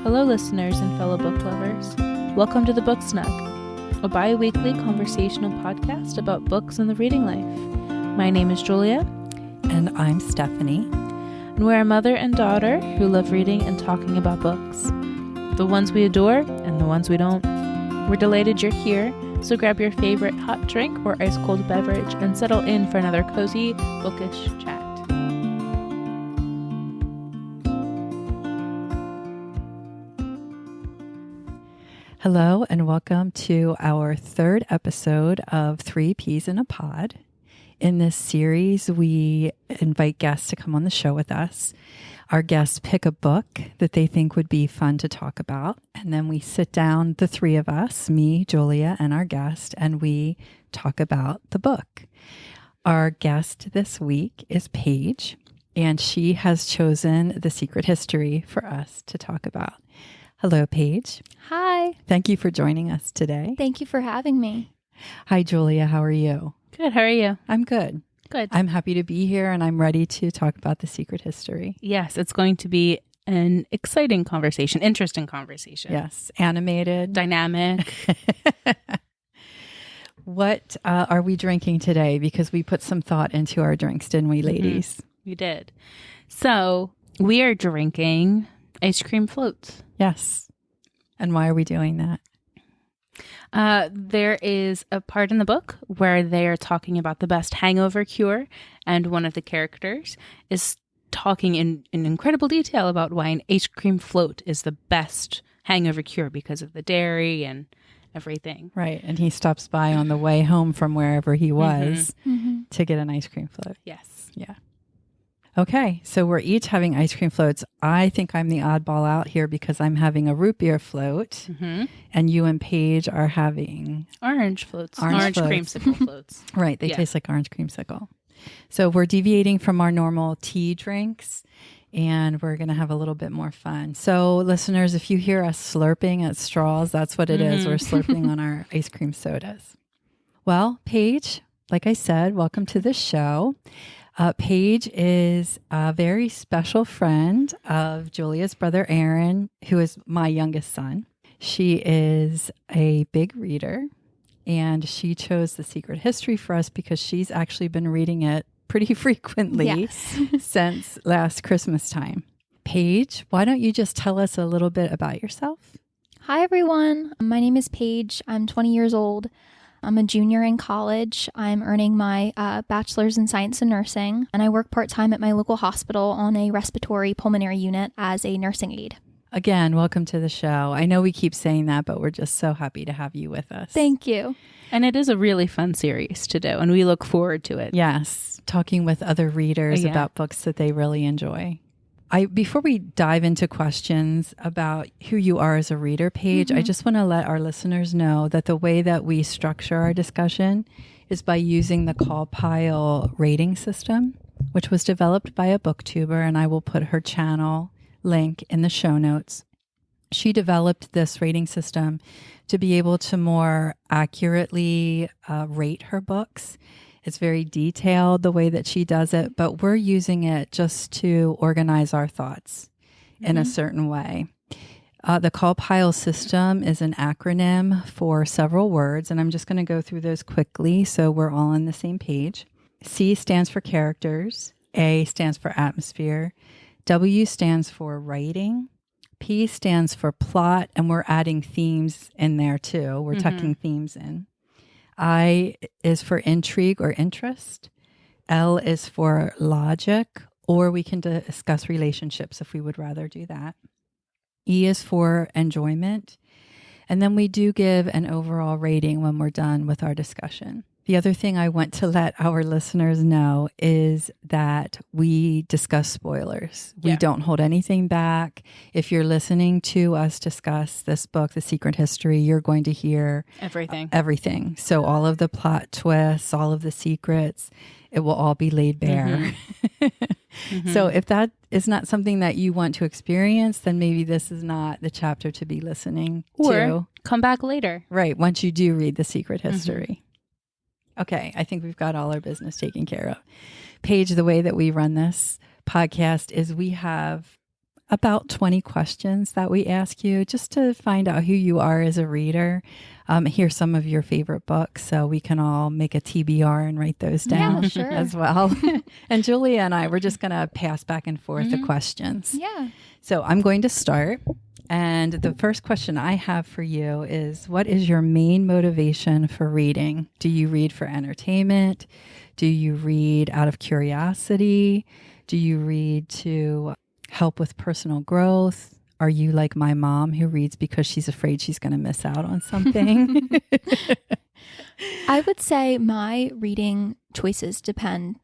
Hello, listeners and fellow book lovers. Welcome to The Book Snug, a bi-weekly conversational podcast about books and the reading life. My name is Julia. And I'm Stephanie. And we're a mother and daughter who love reading and talking about books. The ones we adore and the ones we don't. We're delighted you're here, so grab your favorite hot drink or ice-cold beverage and settle in for another cozy, bookish chat. Hello and welcome to our third episode of 3 Peas in a Pod. In this series, we invite guests to come on the show with us. Our guests pick a book that they think would be fun to talk about, and then we sit down, the three of us, me, Julia, and our guest, and we talk about the book. Our guest this week is Paige, and she has chosen The Secret History for us to talk about. Hello, Paige. Hi. Thank you for joining us today. Thank you for having me. Hi, Julia. How are you? Good. How are you? I'm good. Good. I'm happy to be here, and I'm ready to talk about The Secret History. Yes, it's going to be an exciting conversation, interesting conversation. Yes, animated. Dynamic. What are we drinking today? Because we put some thought into our drinks, didn't we, ladies? We did. So we are drinking ice cream floats. Yes. And why are we doing that? There is a part in the book where they are talking about the best hangover cure, and one of the characters is talking in incredible detail about why an ice cream float is the best hangover cure because of the dairy and everything. Right. And he stops by on the way home from wherever he was to get an ice cream float. Yes. Yeah. Okay, so we're each having ice cream floats. I think I'm the oddball out here because I'm having a root beer float, and you and Paige are having orange floats. Orange floats. Creamsicle floats. Right, they taste like orange creamsicle. So we're deviating from our normal tea drinks, and we're going to have a little bit more fun. So listeners, if you hear us slurping at straws, that's what it is. We're slurping on our ice cream sodas. Well, Paige, like I said, welcome to the show. Paige is a very special friend of Julia's brother, Aaron, who is my youngest son. She is a big reader, and she chose The Secret History for us because she's actually been reading it pretty frequently since last Christmas time. Paige, why don't you just tell us a little bit about yourself? Hi, everyone. My name is Paige. I'm 20 years old. I'm a junior in college. I'm earning my bachelor's in science and nursing, and I work part-time at my local hospital on a respiratory pulmonary unit as a nursing aide. Again, welcome to the show. I know we keep saying that, but we're just so happy to have you with us. Thank you. And it is a really fun series to do, and we look forward to it. Yes, talking with other readers about books that they really enjoy. Before we dive into questions about who you are as a reader, Paige, I just want to let our listeners know that the way that we structure our discussion is by using the Call Pile rating system, which was developed by a booktuber, and I will put her channel link in the show notes. She developed this rating system to be able to more accurately rate her books. It's very detailed the way that she does it, but we're using it just to organize our thoughts in a certain way. The Call Pile system is an acronym for several words, and I'm just going to go through those quickly so we're all on the same page. C stands for characters. A stands for atmosphere. W stands for writing. P stands for plot, and we're adding themes in there too. We're tucking themes in. I is for intrigue or interest. L is for logic, or we can discuss relationships if we would rather do that. E is for enjoyment. And then we do give an overall rating when we're done with our discussion. The other thing I want to let our listeners know is that we discuss spoilers. We don't hold anything back. If you're listening to us discuss this book, The Secret History, you're going to hear everything. So all of the plot twists, all of the secrets, it will all be laid bare. So if that is not something that you want to experience, then maybe this is not the chapter to be listening to. Or come back later. Right, once you do read The Secret History. Okay, I think we've got all our business taken care of. Paige, the way that we run this podcast is we have about 20 questions that we ask you just to find out who you are as a reader. Hear some of your favorite books so we can all make a TBR and write those down as well. And Julia and I, we're just going to pass back and forth the questions. Yeah. So I'm going to start. And the first question I have for you is, what is your main motivation for reading? Do you read for entertainment? Do you read out of curiosity? Do you read to help with personal growth? Are you like my mom who reads because she's afraid she's going to miss out on something? I would say my reading choices depend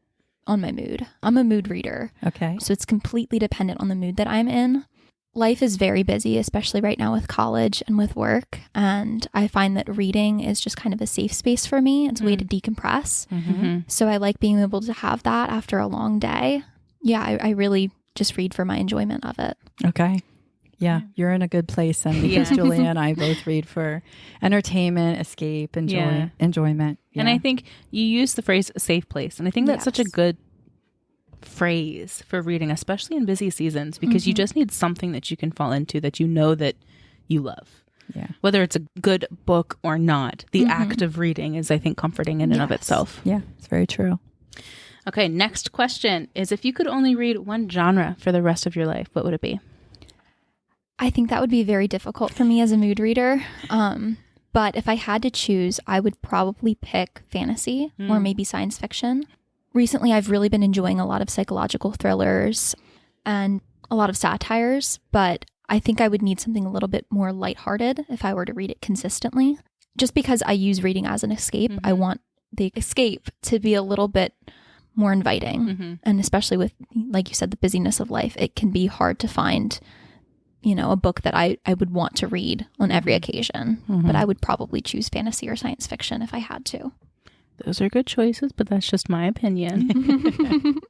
on my mood. I'm a mood reader. Okay. So it's completely dependent on the mood that I'm in. Life is very busy, especially right now with college and with work. And I find that reading is just kind of a safe space for me. It's a way to decompress. So I like being able to have that after a long day. Yeah, I really just read for my enjoyment of it. Okay. Yeah, you're in a good place then, because Julia and I both read for entertainment, escape, enjoyment. Yeah. And I think you use the phrase safe place. And I think that's such a good phrase for reading, especially in busy seasons, because you just need something that you can fall into that you know that you love. Yeah. Whether it's a good book or not, the act of reading is, I think, comforting in and of itself. Yeah, it's very true. Okay, next question is, if you could only read one genre for the rest of your life, what would it be? I think that would be very difficult for me as a mood reader. But if I had to choose, I would probably pick fantasy or maybe science fiction. Recently, I've really been enjoying a lot of psychological thrillers and a lot of satires, but I think I would need something a little bit more lighthearted if I were to read it consistently. Just because I use reading as an escape, I want the escape to be a little bit more inviting. And especially with, like you said, the busyness of life, it can be hard to find, you know, a book that I would want to read on every occasion. But I would probably choose fantasy or science fiction if I had to. Those are good choices, but that's just my opinion.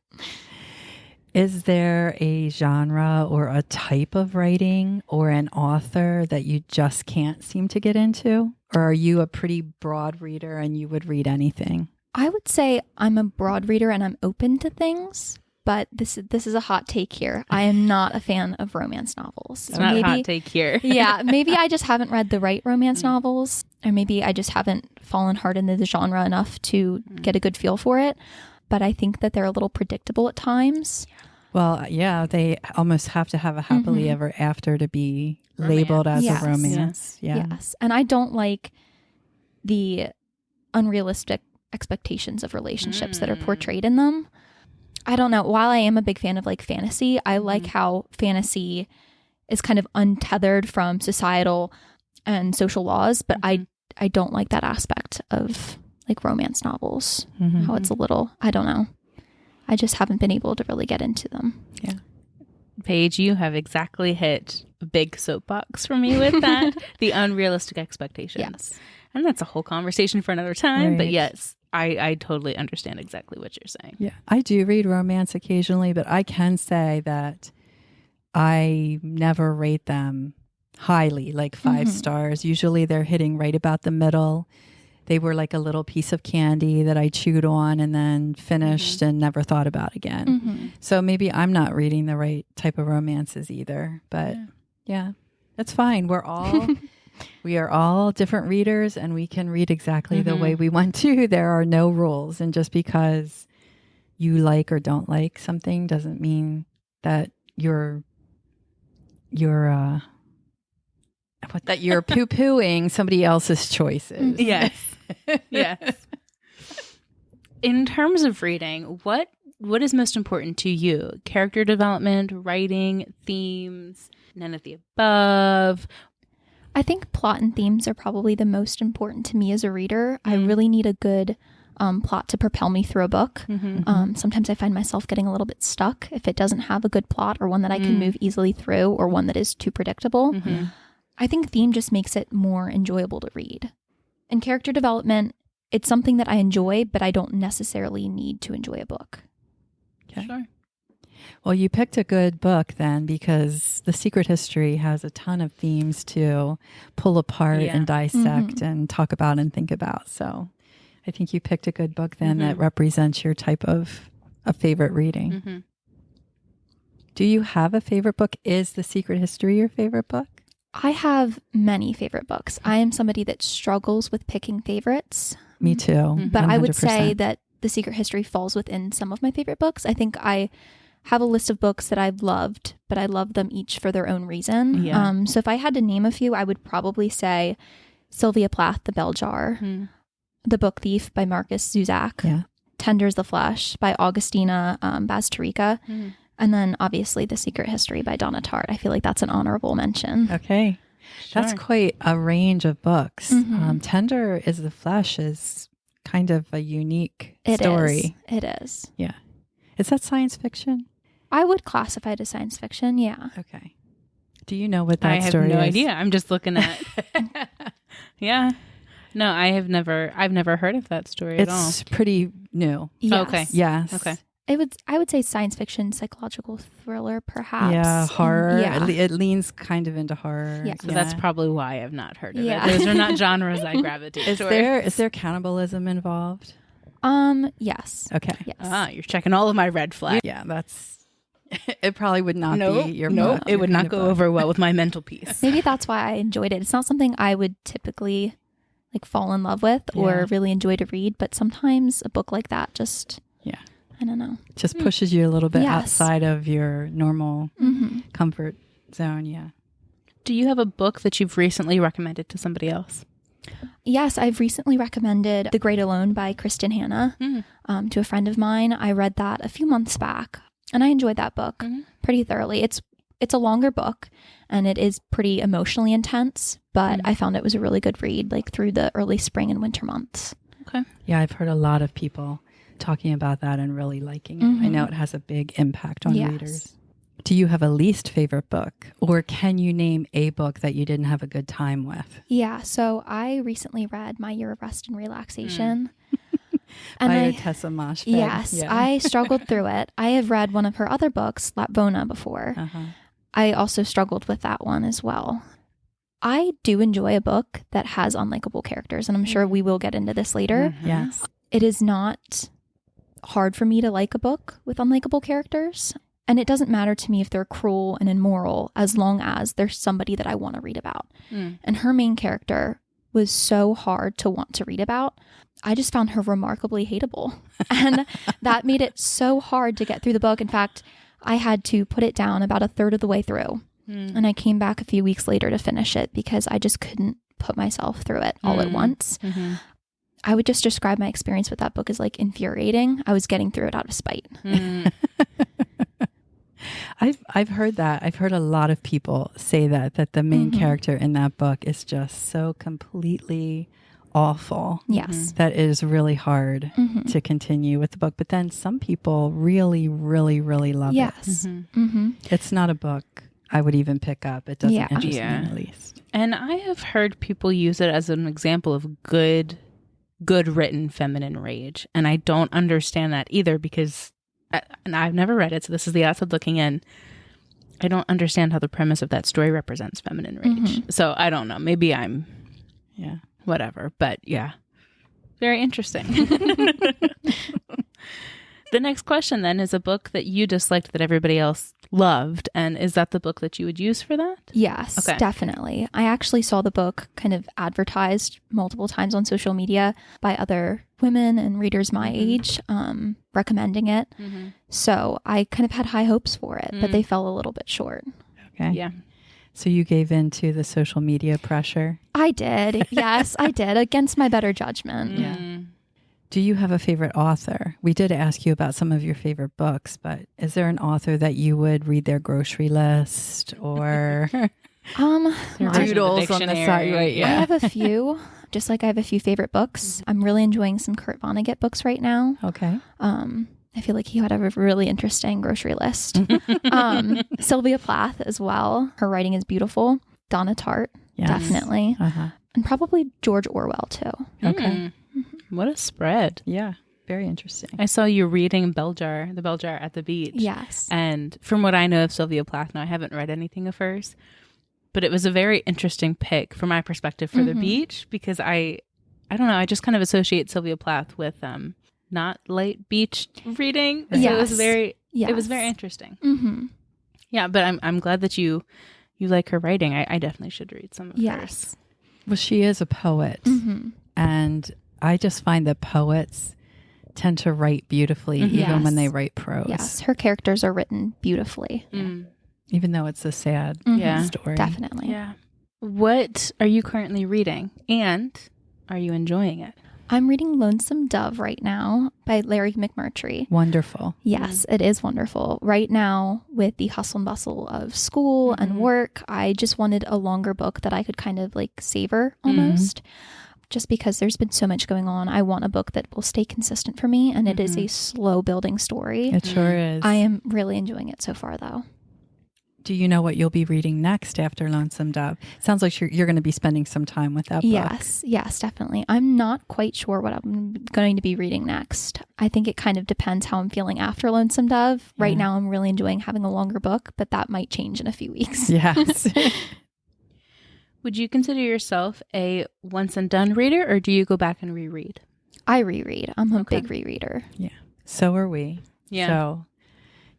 Is there a genre or a type of writing or an author that you just can't seem to get into? Or are you a pretty broad reader and you would read anything? I would say I'm a broad reader and I'm open to things, but this is a hot take here. I am not a fan of romance novels. It's not a hot take here. Yeah, maybe I just haven't read the right romance novels, or maybe I just haven't fallen hard into the genre enough to get a good feel for it. But I think that they're a little predictable at times. Well, yeah, they almost have to have a happily ever after to be labeled as a romance. Yes. And I don't like the unrealistic expectations of relationships that are portrayed in them. I don't know. While I am a big fan of like fantasy, I like how fantasy is kind of untethered from societal and social laws, but I don't like that aspect of like romance novels. How it's a little, I don't know. I just haven't been able to really get into them. Yeah. Paige, you have exactly hit a big soapbox for me with that. The unrealistic expectations. Yes. And that's a whole conversation for another time. Right. But yes, I totally understand exactly what you're saying. Yeah. I do read romance occasionally, but I can say that I never rate them highly, like 5 stars. Usually they're hitting right about the middle. They were like a little piece of candy that I chewed on and then finished and never thought about again. So maybe I'm not reading the right type of romances either. But yeah, that's fine. We are all different readers and we can read exactly the way we want to. There are no rules. And just because you like or don't like something doesn't mean that you're poo-pooing somebody else's choices. Yes. Yes. In terms of reading, what is most important to you? Character development, writing, themes, none of the above? I think plot and themes are probably the most important to me as a reader. I really need a good plot to propel me through a book. Sometimes I find myself getting a little bit stuck if it doesn't have a good plot or one that I can move easily through or one that is too predictable. I think theme just makes it more enjoyable to read. And character development, it's something that I enjoy, but I don't necessarily need to enjoy a book. Okay. Sure. Well, you picked a good book then, because The Secret History has a ton of themes to pull apart and dissect and talk about and think about. So I think you picked a good book then that represents your type of favorite reading. Do you have a favorite book? Is The Secret History your favorite book? I have many favorite books. I am somebody that struggles with picking favorites. Me too. But 100%. I would say that The Secret History falls within some of my favorite books. I think I have a list of books that I've loved, but I love them each for their own reason. Yeah. So if I had to name a few, I would probably say Sylvia Plath, The Bell Jar, The Book Thief by Markus Zusak, Tender's the Flesh by Agustina Bazterrica, and then obviously The Secret History by Donna Tartt. I feel like that's an honorable mention. Okay. Sure. That's quite a range of books. Tender is the Flesh is kind of a unique story. It is. Yeah. Is that science fiction? I would classify it as science fiction, yeah. Okay. Do you know what that story is? I have no idea. I'm just looking at Yeah. No, I've never heard of that story at all. It's pretty new. Yes. Okay. Yes. Okay. I would say science fiction, psychological thriller, perhaps. Yeah, horror. Yeah. It leans kind of into horror. Yeah. So that's probably why I've not heard of Yeah. it. Those are not genres I gravitate toward. Is there cannibalism involved? Yes. Okay. Yes. Ah, you're checking all of my red flags. Yeah, that's it probably would not be your Nope. book, It would your not kind of go book. over well with my mental peace. Maybe that's why I enjoyed it. It's not something I would typically like fall in love with or really enjoy to read, but sometimes a book like that just I don't know. Just pushes you a little bit Yes. outside of your normal comfort zone. Yeah. Do you have a book that you've recently recommended to somebody else? Yes, I've recently recommended The Great Alone by Kristin Hanna to a friend of mine. I read that a few months back and I enjoyed that book pretty thoroughly. It's a longer book and it is pretty emotionally intense, but I found it was a really good read like through the early spring and winter months. Okay. Yeah, I've heard a lot of people talking about that and really liking it. I know it has a big impact on readers. Do you have a least favorite book, or can you name a book that you didn't have a good time with? Yeah, so I recently read My Year of Rest and Relaxation. And By Ottessa Moshfegh. Yes, Yeah. I struggled through it. I have read one of her other books, Lapvona, before. I also struggled with that one as well. I do enjoy a book that has unlikable characters, and I'm sure we will get into this later. Yes. It is not hard for me to like a book with unlikable characters. And it doesn't matter to me if they're cruel and immoral as long as there's somebody that I want to read about. And her main character was so hard to want to read about. I just found her remarkably hateable. And that made it so hard to get through the book. In fact, I had to put it down about a third of the way through. And I came back a few weeks later to finish it because I just couldn't put myself through it all at once. I would just describe my experience with that book as like infuriating. I was getting through it out of spite. I've heard that. I've heard a lot of people say that the main character in that book is just so completely awful. Yes. That it is really hard to continue with the book. But then some people really, really, really love it. Yes. It's not a book I would even pick up. It doesn't interest me Yeah. in the least. And I have heard people use it as an example of good written feminine rage. And I don't understand that either because, and I've never read it, so this is the outside looking in. I don't understand how the premise of that story represents feminine rage. So I don't know. Maybe I'm, whatever. But yeah, very interesting. The next question then is a book that you disliked that everybody else loved. And is that the book that you would use for that? Yes, Okay. definitely. I actually saw the book kind of advertised multiple times on social media by other women and readers my age recommending it. So I kind of had high hopes for it, but they fell a little bit short. Okay. Yeah. So you gave in to the social media pressure? I did. Yes, I did. Against my better judgment. Yeah. Do you have a favorite author? We did ask you about some of your favorite books, but is there an author that you would read their grocery list or doodles on the side? Right, I have a few, just like I have a few favorite books. I'm really enjoying some Kurt Vonnegut books right now. Okay. I feel like he had a really interesting grocery list. Sylvia Plath as well. Her writing is beautiful. Donna Tartt, definitely. And probably George Orwell too. Okay. What a spread. Yeah. Very interesting. I saw you reading The Bell Jar at the beach. Yes. And from what I know of Sylvia Plath, now I haven't read anything of hers, but it was a very interesting pick from my perspective for the beach because I don't know, I just kind of associate Sylvia Plath with not light beach reading. So it was very interesting. Yeah, but I'm glad that you like her writing. I definitely should read some of hers. Well, she is a poet. And I just find that poets tend to write beautifully, even when they write prose. Yes, her characters are written beautifully. Even though it's a sad story. Definitely. Yeah. What are you currently reading? And are you enjoying it? I'm reading Lonesome Dove right now by Larry McMurtry. Wonderful. Yes, it is wonderful. Right now, with the hustle and bustle of school and work, I just wanted a longer book that I could kind of like savor almost. Just because there's been so much going on. I want a book that will stay consistent for me, and it is a slow building story. It sure is. I am really enjoying it so far, though. Do you know what you'll be reading next after Lonesome Dove? Sounds like you're going to be spending some time with that book. Yes, definitely. I'm not quite sure what I'm going to be reading next. I think it kind of depends how I'm feeling after Lonesome Dove. Right now, I'm really enjoying having a longer book, but that might change in a few weeks. Yes. Would you consider yourself a once and done reader, or do you go back and reread? I reread. I'm a big rereader. Yeah. So are we. Yeah. So,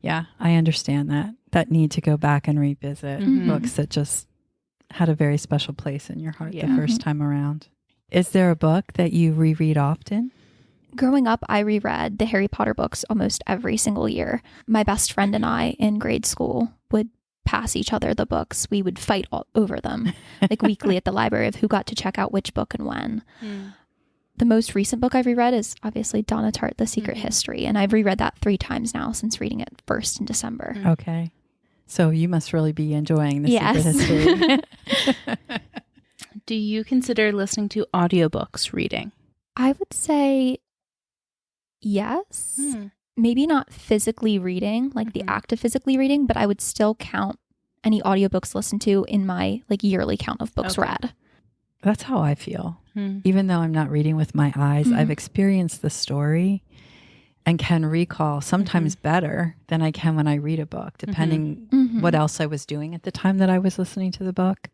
yeah, I understand that need to go back and revisit books that just had a very special place in your heart the first time around. Is there a book that you reread often? Growing up, I reread the Harry Potter books almost every single year. My best friend and I in grade school would pass each other the books. We would fight all over them, like weekly at the library of who got to check out which book and when. The most recent book I've reread is obviously Donna Tartt, The Secret History, and I've reread that 3 times now since reading it first in December. Okay. So you must really be enjoying The Secret History. Do you consider listening to audiobooks reading? I would say yes. Maybe not physically reading, like the act of physically reading, but I would still count any audiobooks listened to in my like yearly count of books read. That's how I feel. Even though I'm not reading with my eyes, I've experienced the story and can recall sometimes better than I can when I read a book, depending what else I was doing at the time that I was listening to the book.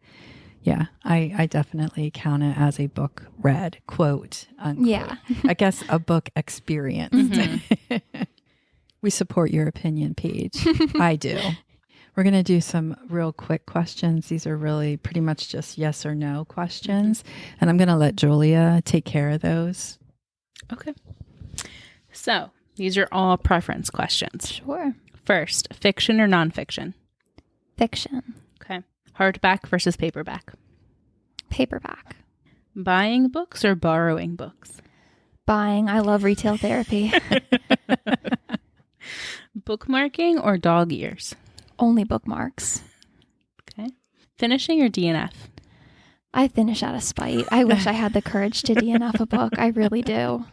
Yeah, I definitely count it as a book read, quote, unquote. Yeah. I guess a book experienced. We support your opinion, Paige. I do. We're going to do some real quick questions. These are really pretty much just yes or no questions. And I'm going to let Julia take care of those. Okay. So these are all preference questions. Sure. First, fiction or nonfiction? Fiction. Okay. Hardback versus paperback? Paperback. Buying books or borrowing books? Buying. I love retail therapy. Bookmarking or dog ears? Only bookmarks. Okay. Finishing or DNF? I finish out of spite. I wish I had the courage to DNF a book. I really do.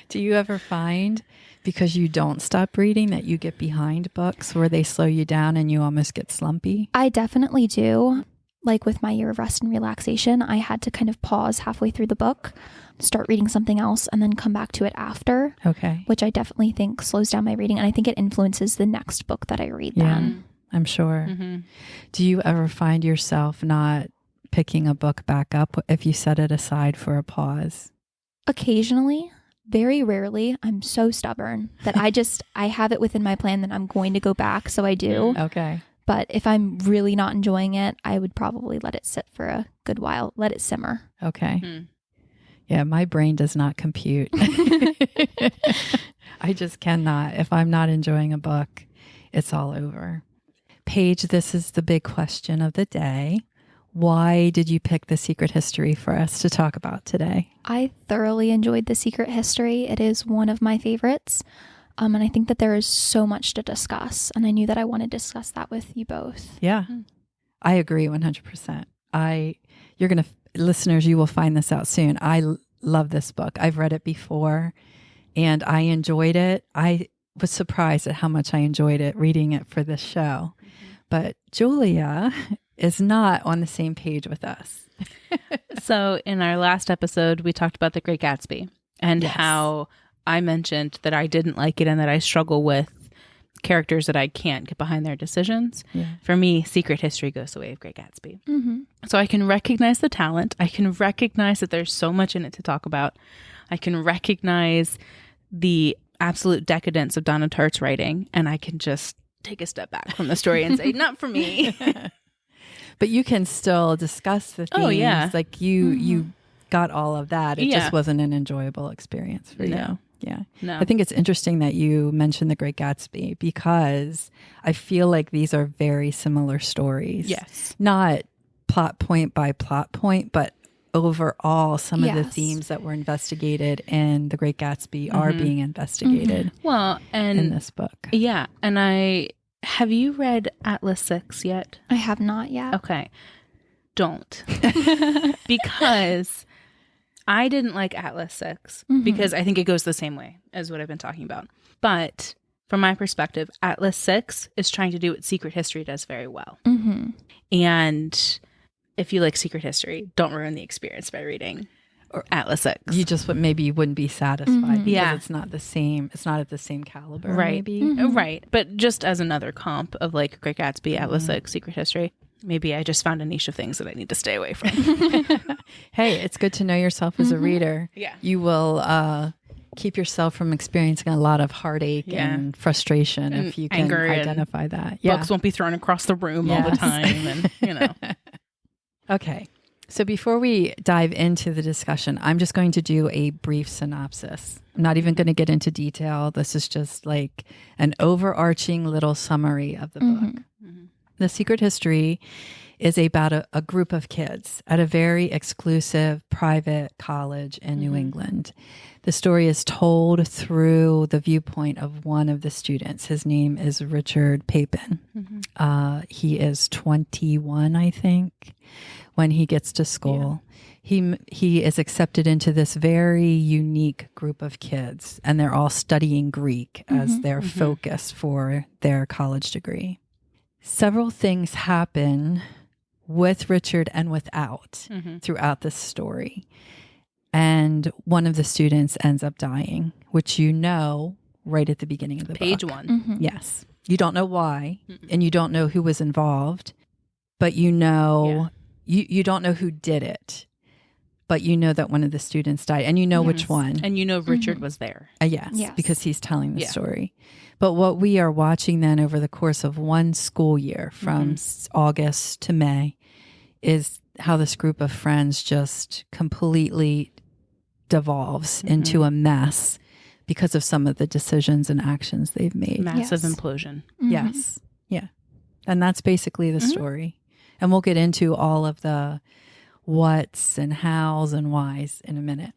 Do you ever find, because you don't stop reading, that you get behind books where they slow you down and you almost get slumpy? I definitely do. Like with my year of rest and relaxation, I had to kind of pause halfway through the book, start reading something else, and then come back to it after. Okay. Which I definitely think slows down my reading. And I think it influences the next book that I read then. I'm sure. Do you ever find yourself not picking a book back up if you set it aside for a pause? Occasionally. Very rarely. I'm so stubborn that I have it within my plan that I'm going to go back. So I do. Okay. But if I'm really not enjoying it, I would probably let it sit for a good while. Let it simmer. Okay. Yeah, my brain does not compute. I just cannot. If I'm not enjoying a book, it's all over. Paige, this is the big question of the day. Why did you pick The Secret History for us to talk about today? I thoroughly enjoyed The Secret History. It is one of my favorites. And I think that there is so much to discuss. And I knew that I wanted to discuss that with you both. Yeah, I agree 100%. Listeners, you will find this out soon. I love this book. I've read it before and I enjoyed it. I was surprised at how much I enjoyed it reading it for this show. But Julia is not on the same page with us. So in our last episode, we talked about The Great Gatsby and how I mentioned that I didn't like it and that I struggle with characters that I can't get behind their decisions. For me, Secret History goes the way of Great Gatsby. So I can recognize the talent. I can recognize that there's so much in it to talk about. I can recognize the absolute decadence of Donna Tartt's writing, and I can just take a step back from the story and say, not for me. But you can still discuss the themes. Oh, yeah. Like you got all of that. It just wasn't an enjoyable experience for you. Yeah. No. I think it's interesting that you mentioned The Great Gatsby because I feel like these are very similar stories. Yes. Not plot point by plot point, but overall, some of the themes that were investigated in The Great Gatsby are being investigated in this book. Yeah. And have you read Atlas 6 yet? I have not yet. Okay. Don't. Because I didn't like Atlas 6 because I think it goes the same way as what I've been talking about. But from my perspective, Atlas 6 is trying to do what Secret History does very well. And if you like Secret History, don't ruin the experience by reading Atlas 6. You just maybe you wouldn't be satisfied because it's not the same. It's not at the same caliber, right? Maybe. Right. But just as another comp of like Great Gatsby, Atlas 6, Secret History, maybe I just found a niche of things that I need to stay away from. Hey, it's good to know yourself as a reader. Yeah. You will keep yourself from experiencing a lot of heartache and frustration if you can identify that. Yeah. Books won't be thrown across the room all the time, and you know. Okay. So before we dive into the discussion, I'm just going to do a brief synopsis. I'm not even going to get into detail. This is just like an overarching little summary of the book. The Secret History is about a group of kids at a very exclusive private college in New England. The story is told through the viewpoint of one of the students. His name is Richard Papin. He is 21, I think, when he gets to school. He is accepted into this very unique group of kids, and they're all studying Greek as their focus for their college degree. Several things happen with Richard and without throughout this story. And one of the students ends up dying, which you know right at the beginning of the Page book. 1. Yes. You don't know why, and you don't know who was involved, but you know, you don't know who did it, but you know that one of the students died, and you know which one. And you know Richard was there. Yes, because he's telling the story. But what we are watching then over the course of one school year from August to May is how this group of friends just completely devolves into a mess because of some of the decisions and actions they've made. Massive implosion. Yes. Yeah. And that's basically the story. And we'll get into all of the whats and hows and whys in a minute.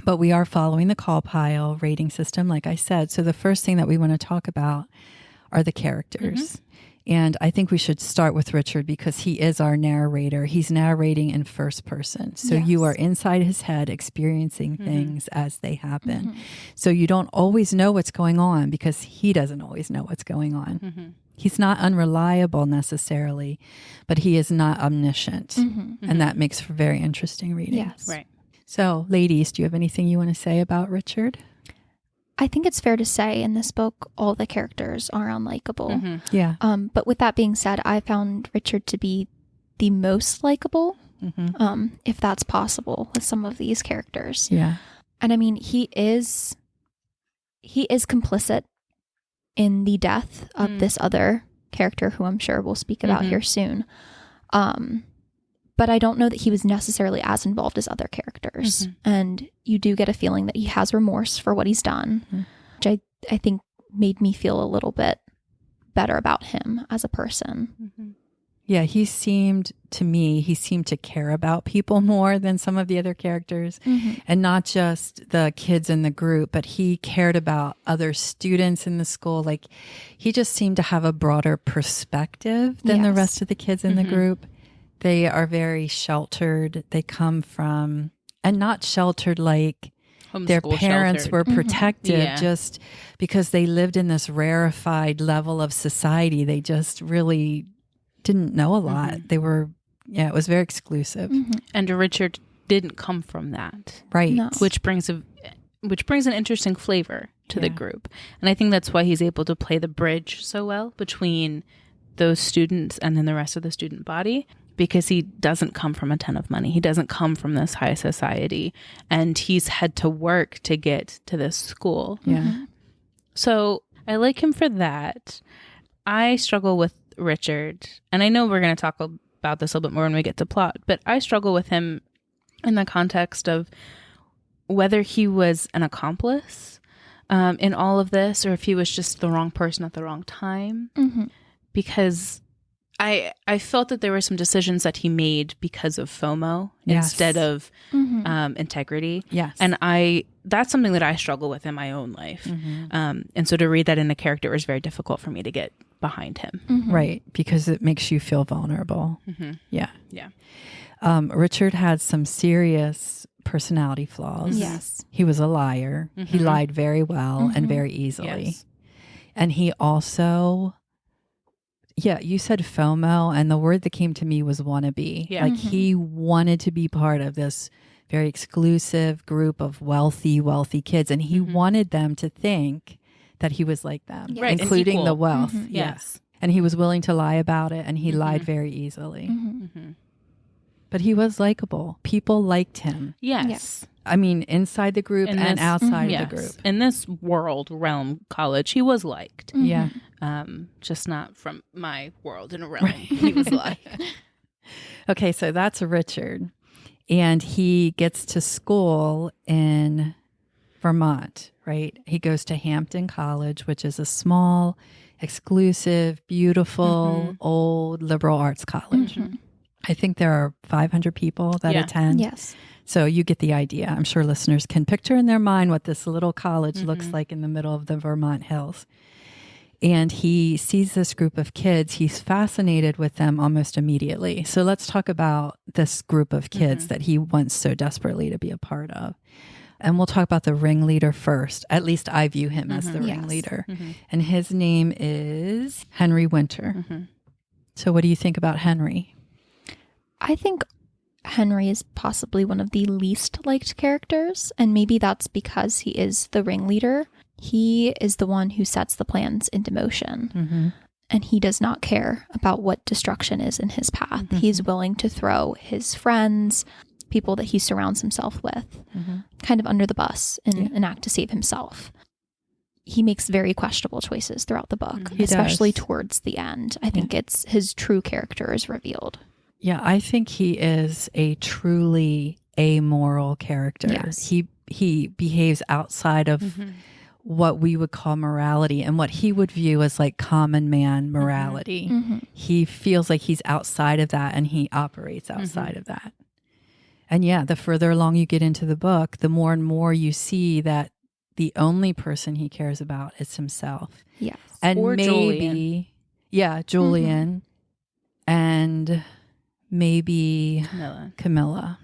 But we are following the call pile rating system, like I said. So the first thing that we want to talk about are the characters. And I think we should start with Richard because he is our narrator. He's narrating in first person. So you are inside his head experiencing things as they happen. So you don't always know what's going on because he doesn't always know what's going on. He's not unreliable necessarily, but he is not omniscient. And that makes for very interesting reading. Yes. Right. So, ladies, do you have anything you want to say about Richard? I think it's fair to say in this book, all the characters are unlikable. Yeah. But with that being said, I found Richard to be the most likable, if that's possible with some of these characters. Yeah. And I mean, he is complicit in the death of this other character who I'm sure we'll speak about here soon. But I don't know that he was necessarily as involved as other characters. And you do get a feeling that he has remorse for what he's done, which I think made me feel a little bit better about him as a person. Yeah, he seemed to care about people more than some of the other characters. And not just the kids in the group, but he cared about other students in the school. Like, he just seemed to have a broader perspective than the rest of the kids in the group. They are very sheltered. They come from, and not sheltered like their parents were protected just because they lived in this rarefied level of society. They just really didn't know a lot. They were, it was very exclusive. And Richard didn't come from that. Right. No. Which brings an interesting flavor to the group. And I think that's why he's able to play the bridge so well between those students and then the rest of the student body. Because he doesn't come from a ton of money. He doesn't come from this high society. And he's had to work to get to this school. Yeah. So I like him for that. I struggle with Richard, and I know we're going to talk about this a little bit more when we get to plot, but I struggle with him in the context of whether he was an accomplice in all of this, or if he was just the wrong person at the wrong time. Mm-hmm. Because I felt that there were some decisions that he made because of FOMO instead of integrity. Yes. And that's something that I struggle with in my own life. And so to read that in a character was very difficult for me to get behind him. Right. Because it makes you feel vulnerable. Yeah. Yeah. Richard had some serious personality flaws. Yes. He was a liar. He lied very well and very easily. Yes. And he also, you said FOMO, and the word that came to me was wannabe. Yeah. Like he wanted to be part of this very exclusive group of wealthy kids, and he wanted them to think that he was like them, Right, including the equal. wealth. Yes. And he was willing to lie about it, and he lied very easily. But he was likable. People liked him. Yes. I mean, inside the group and outside of the group. In this realm, college, he was liked. Yeah. Just not from my world and realm. He was liked. Okay, so that's Richard. And he gets to school in Vermont, right? He goes to Hampton College, which is a small, exclusive, beautiful, old liberal arts college. I think there are 500 people that attend. Yes. So you get the idea. I'm sure listeners can picture in their mind what this little college looks like in the middle of the Vermont hills. And he sees this group of kids. He's fascinated with them almost immediately. So let's talk about this group of kids that he wants so desperately to be a part of. And we'll talk about the ringleader first. At least I view him as the ringleader. And his name is Henry Winter. So what do you think about Henry? I think Henry is possibly one of the least liked characters, and maybe that's because he is the ringleader. He is the one who sets the plans into motion, and he does not care about what destruction is in his path. He's willing to throw his friends, people that he surrounds himself with, kind of under the bus in an act to save himself. He makes very questionable choices throughout the book, especially towards the end. I think it's his true character is revealed. Yeah, I think he is a truly amoral character. Yes. He behaves outside of what we would call morality and what he would view as like common man morality. He feels like he's outside of that, and he operates outside of that. And the further along you get into the book, the more and more you see that the only person he cares about is himself. Yes. And or maybe, Julian, and maybe Camilla.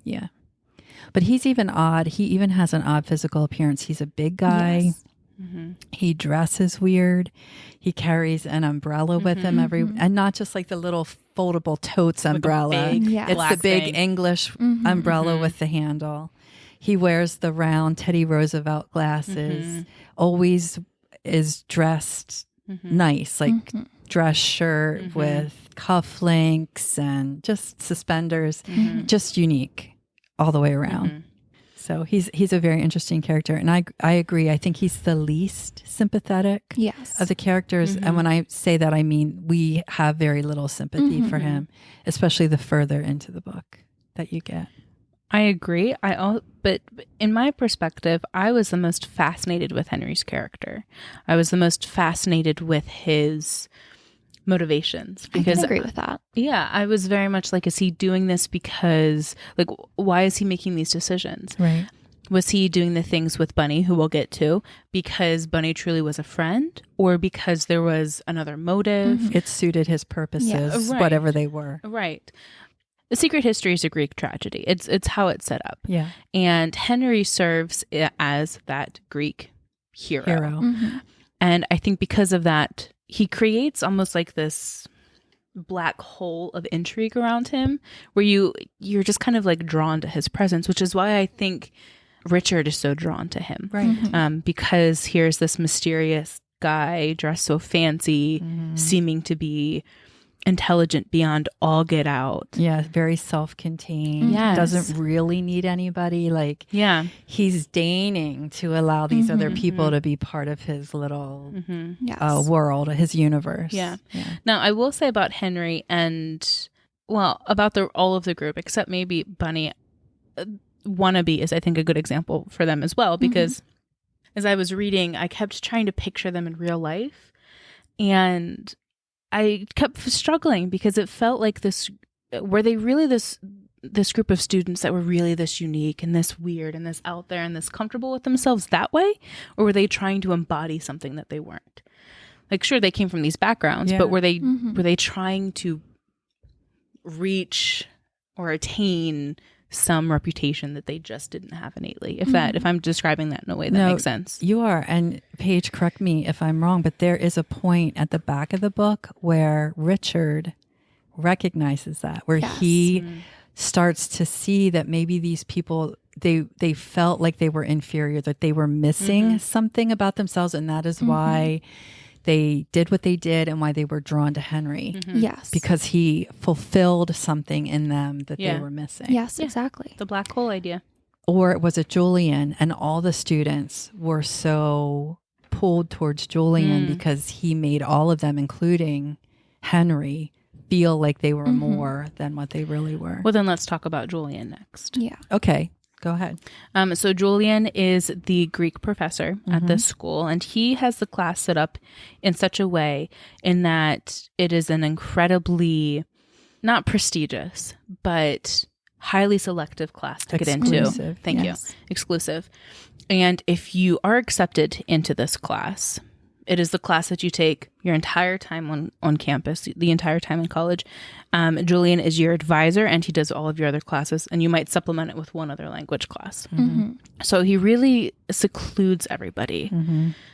Yeah. But he's even odd. He even has an odd physical appearance. He's a big guy. He dresses weird. He carries an umbrella with him and not just like the little foldable totes umbrella. It's the big thing. English umbrella with the handle. He wears the round Teddy Roosevelt glasses. Always is dressed nice, like dress shirt with cufflinks and just suspenders, just unique all the way around. So he's a very interesting character, and I agree. I think he's the least sympathetic of the characters. And when I say that, I mean we have very little sympathy for him, especially the further into the book that you get. I agree. But in my perspective, I was the most fascinated with Henry's character. I was the most fascinated with his motivations, because I can agree with that. Yeah, I was very much like, is he doing this because, like, why is he making these decisions? Right. Was he doing the things with Bunny, who we'll get to, because Bunny truly was a friend, or because there was another motive? It suited his purposes, whatever they were. Right. The Secret History is a Greek tragedy. It's how it's set up. Yeah. And Henry serves as that Greek hero. And I think because of that, he creates almost like this black hole of intrigue around him, where you're just kind of like drawn to his presence, which is why I think Richard is so drawn to him. Right. Because here's this mysterious guy dressed so fancy, seeming to be intelligent beyond all get out. Yeah, very self-contained. Yes. Doesn't really need anybody. Like, he's deigning to allow these other people to be part of his little world, his universe. Yeah. Now, I will say about Henry and, well, about all of the group, except maybe Bunny, Wannabe is, I think, a good example for them as well, because as I was reading, I kept trying to picture them in real life. And I kept struggling because it felt like were they really this group of students that were really this unique and this weird and this out there and this comfortable with themselves that way? Or were they trying to embody something that they weren't? Like, sure, they came from these backgrounds, but were they trying to reach or attain some reputation that they just didn't have innately? If I'm describing that in a way that makes sense. You are. And Paige, correct me if I'm wrong, but there is a point at the back of the book where Richard recognizes that, where he starts to see that maybe these people, they felt like they were inferior, that they were missing something about themselves, and that is why they did what they did and why they were drawn to Henry. Yes. Because he fulfilled something in them that they were missing. Yes, exactly. The black hole idea. Or was it Julian? And all the students were so pulled towards Julian because he made all of them, including Henry, feel like they were more than what they really were. Well, then let's talk about Julian next. Yeah. Okay. Go ahead. So Julian is the Greek professor at this school, and he has the class set up in such a way in that it is an incredibly, not prestigious, but highly selective class to get into. Thank you. Exclusive. And if you are accepted into this class, it is the class that you take your entire time on campus, the entire time in college. Julian is your advisor, and he does all of your other classes, and you might supplement it with one other language class. So he really secludes everybody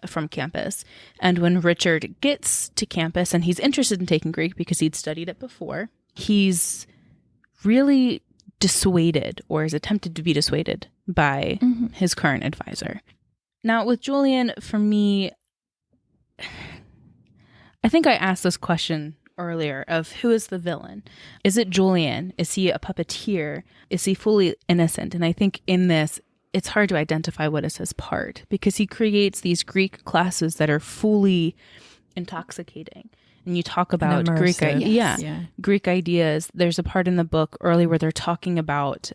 from campus. And when Richard gets to campus and he's interested in taking Greek because he'd studied it before, he's really dissuaded, or is attempted to be dissuaded by his current advisor. Now, with Julian, for me, I think I asked this question earlier of who is the villain? Is it Julian? Is he a puppeteer? Is he fully innocent? And I think in this, it's hard to identify what is his part, because he creates these Greek classes that are fully intoxicating. And you talk about Greek Greek ideas. There's a part in the book early where they're talking about,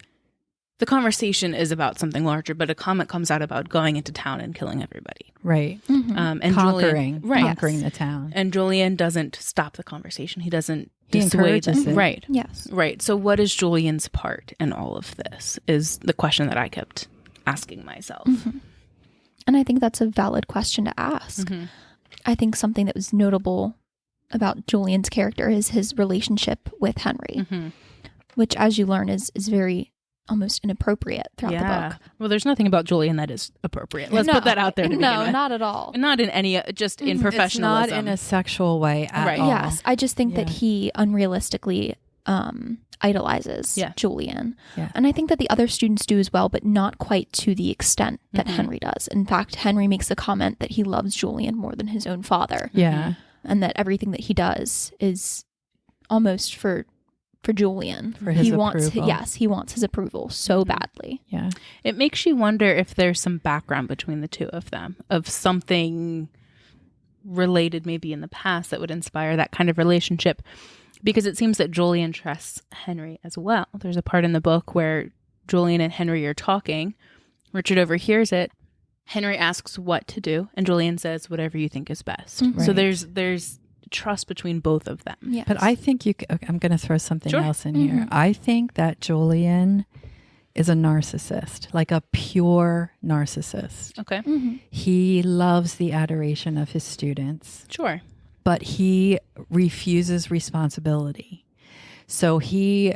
the conversation is about something larger, but a comment comes out about going into town and killing everybody. Right. And conquering Julian, the town. And Julian doesn't stop the conversation. He doesn't He dissuade encourages it. Right. Yes. Right. So what is Julian's part in all of this is the question that I kept asking myself. And I think that's a valid question to ask. I think something that was notable about Julian's character is his relationship with Henry, which, as you learn, is very almost inappropriate throughout the book. Well, there's nothing about Julian that is appropriate. Let's put that out there to begin with. No, not at all. Not in any, just in professionalism. It's not in a sexual way at all. Yes, I just think that he unrealistically idolizes Julian. Yeah. And I think that the other students do as well, but not quite to the extent that Henry does. In fact, Henry makes the comment that he loves Julian more than his own father. Yeah. And that everything that he does is almost for Julian. For his approval. He wants his approval so badly. Yeah. It makes you wonder if there's some background between the two of them, of something related maybe in the past that would inspire that kind of relationship. Because it seems that Julian trusts Henry as well. There's a part in the book where Julian and Henry are talking. Richard overhears it. Henry asks what to do, and Julian says, whatever you think is best. So there's trust between both of them. Yes. But I think I'm going to throw something else in here. Mm-hmm. I think that Julian is a narcissist, like a pure narcissist. Okay. Mm-hmm. He loves the adoration of his students. Sure. But he refuses responsibility. So he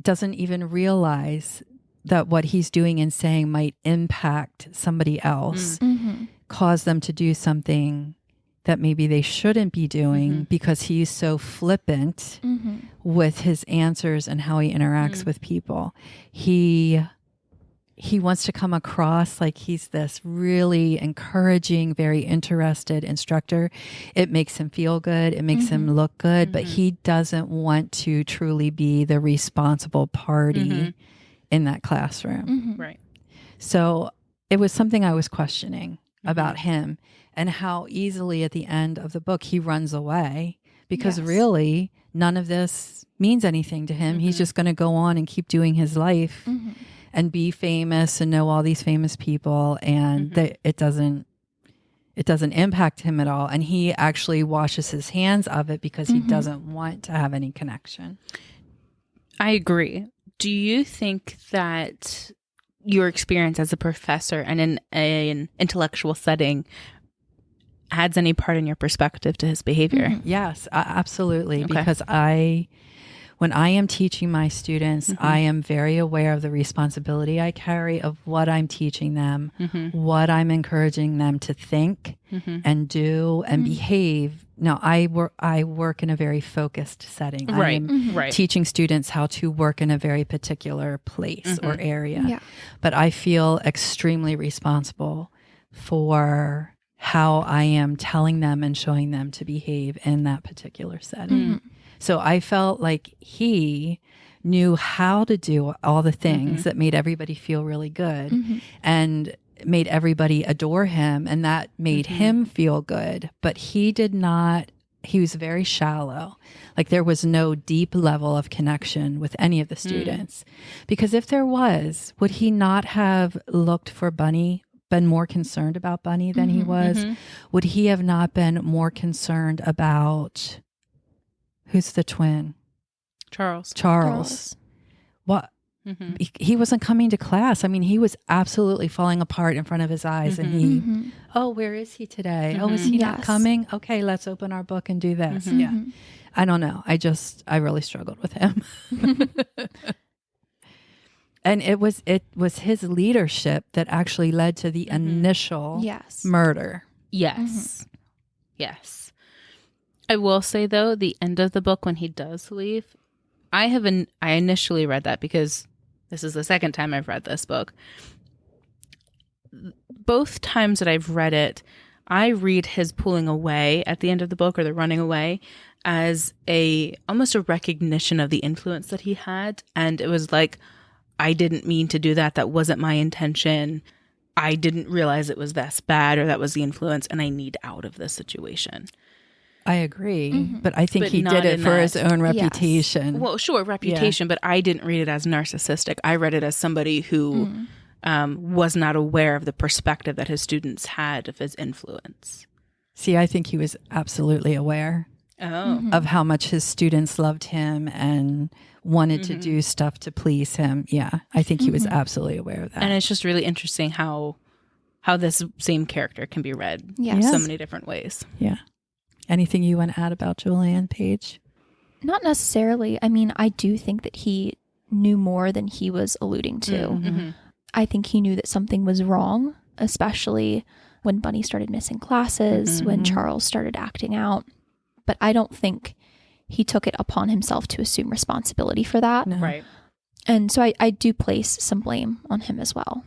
doesn't even realize that what he's doing and saying might impact somebody else, cause them to do something that maybe they shouldn't be doing because he's so flippant with his answers and how he interacts with people. He he wants to come across like he's this really encouraging, very interested instructor. It makes him feel good. It makes him look good, but he doesn't want to truly be the responsible party in that classroom. Right. So it was something I was questioning about him and how easily at the end of the book he runs away because really none of this means anything to him. He's just going to go on and keep doing his life and be famous and know all these famous people, and it doesn't impact him at all. And he actually washes his hands of it because he doesn't want to have any connection. I agree. Do you think that your experience as a professor and in an intellectual setting adds any part in your perspective to his behavior? Yes, absolutely. Okay. Because when I am teaching my students, I am very aware of the responsibility I carry of what I'm teaching them, what I'm encouraging them to think and do and behave. Now, I work in a very focused setting. Right. I'm teaching students how to work in a very particular place or area. Yeah. But I feel extremely responsible for how I am telling them and showing them to behave in that particular setting. So I felt like he knew how to do all the things that made everybody feel really good and made everybody adore him, and that made him feel good. But he did not, he was very shallow. Like there was no deep level of connection with any of the students. Because if there was, would he not have looked for Bunny, been more concerned about Bunny than he was? Would he have not been more concerned about... Who's the twin? Charles. What? He wasn't coming to class. I mean, he was absolutely falling apart in front of his eyes. And he, where is he today? Oh, is he not coming? Okay, let's open our book and do this. Yeah. I don't know. I really struggled with him. And it was his leadership that actually led to the initial murder. Yes. Yes. I will say, though, the end of the book when he does leave, I initially read that because this is the second time I've read this book. Both times that I've read it, I read his pulling away at the end of the book, or the running away, as almost a recognition of the influence that he had. And it was like, I didn't mean to do that. That wasn't my intention. I didn't realize it was this bad, or that was the influence, and I need out of this situation. I agree, but I think he did it for his own reputation. Yes. Well, sure, reputation, but I didn't read it as narcissistic. I read it as somebody who was not aware of the perspective that his students had of his influence. See, I think he was absolutely aware of how much his students loved him and wanted to do stuff to please him. Yeah, I think he was absolutely aware of that. And it's just really interesting how this same character can be read so many different ways. Yeah. Anything you want to add about Julian, Paige? Not necessarily. I mean, I do think that he knew more than he was alluding to. I think he knew that something was wrong, especially when Bunny started missing classes, when Charles started acting out. But I don't think he took it upon himself to assume responsibility for that. No. Right. And so I do place some blame on him as well.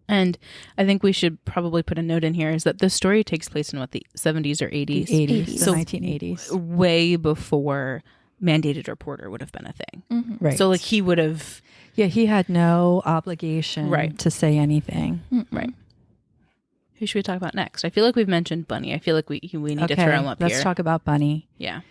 And I think we should probably put a note in here is that the story takes place in the 70s or 80s? The 80s, so the 1980s. Way before mandated reporter would have been a thing. Right. So like he would have... Yeah, he had no obligation to say anything. Right. Who should we talk about next? I feel like we've mentioned Bunny. I feel like we need to throw him up here. Let's talk about Bunny. Yeah.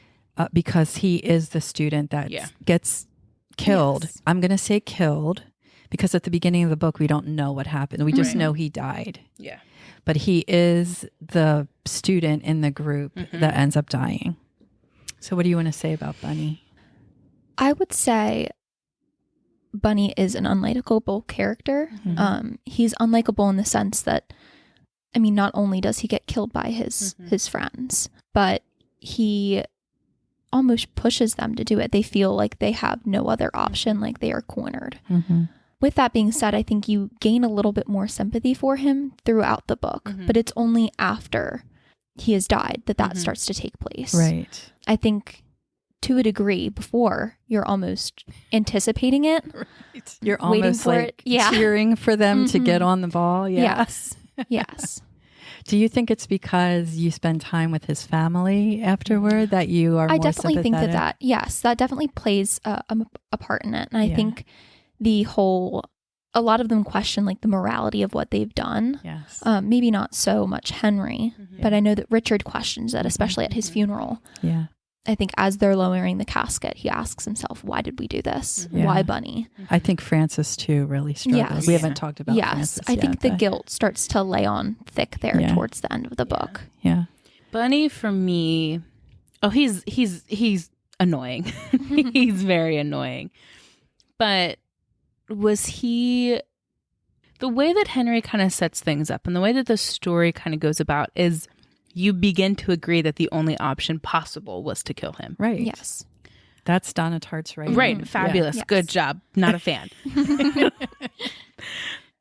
Because he is the student that gets killed. Yes. I'm going to say killed. Because at the beginning of the book, we don't know what happened. We just know he died. Yeah. But he is the student in the group that ends up dying. So what do you want to say about Bunny? I would say Bunny is an unlikable character. He's unlikable in the sense that, I mean, not only does he get killed by his friends, but he almost pushes them to do it. They feel like they have no other option, like they are cornered. With that being said, I think you gain a little bit more sympathy for him throughout the book, but it's only after he has died that starts to take place. Right. I think to a degree before you're almost anticipating it. Right. You're almost like cheering for them to get on the ball. Yeah. Yes. Do you think it's because you spend time with his family afterward that you are more sympathetic? I definitely think that, yes, that definitely plays a part in it. And I think a lot of them question like the morality of what they've done. Yes. Maybe not so much Henry, but I know that Richard questions it, especially at his funeral. Yeah. I think as they're lowering the casket, he asks himself, why did we do this? Yeah. Why Bunny? I think Francis too really struggled. Yes. We haven't talked about Francis I think the guilt starts to lay on thick there towards the end of the book. Yeah. Bunny for me, he's annoying. He's very annoying. But was he, the way that Henry kind of sets things up and the way that the story kind of goes about is you begin to agree that the only option possible was to kill him. Right. Yes. That's Donna Tartt's writing. Right. Fabulous. Yes. Good job. Not a fan.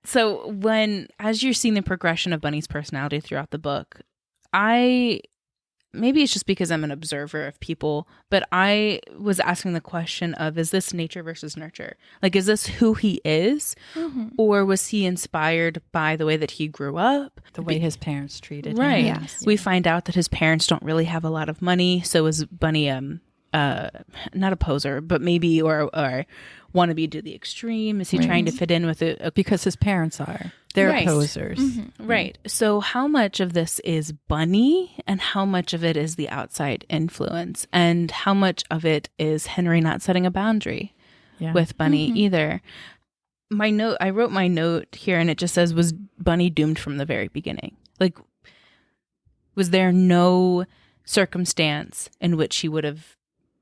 So as you're seeing the progression of Bunny's personality throughout the book, maybe it's just because I'm an observer of people, but I was asking the question of, is this nature versus nurture? Like, is this who he is? Or was he inspired by the way that he grew up? The way his parents treated him? Right. Yes. We find out that his parents don't really have a lot of money. So is Bunny, not a poser, but maybe, or wannabe to the extreme? Is he trying to fit in with it? Because his parents are. They're posers. Right. So how much of this is Bunny and how much of it is the outside influence? And how much of it is Henry not setting a boundary with Bunny either? I wrote my note here and it just says, was Bunny doomed from the very beginning? Like, was there no circumstance in which he would have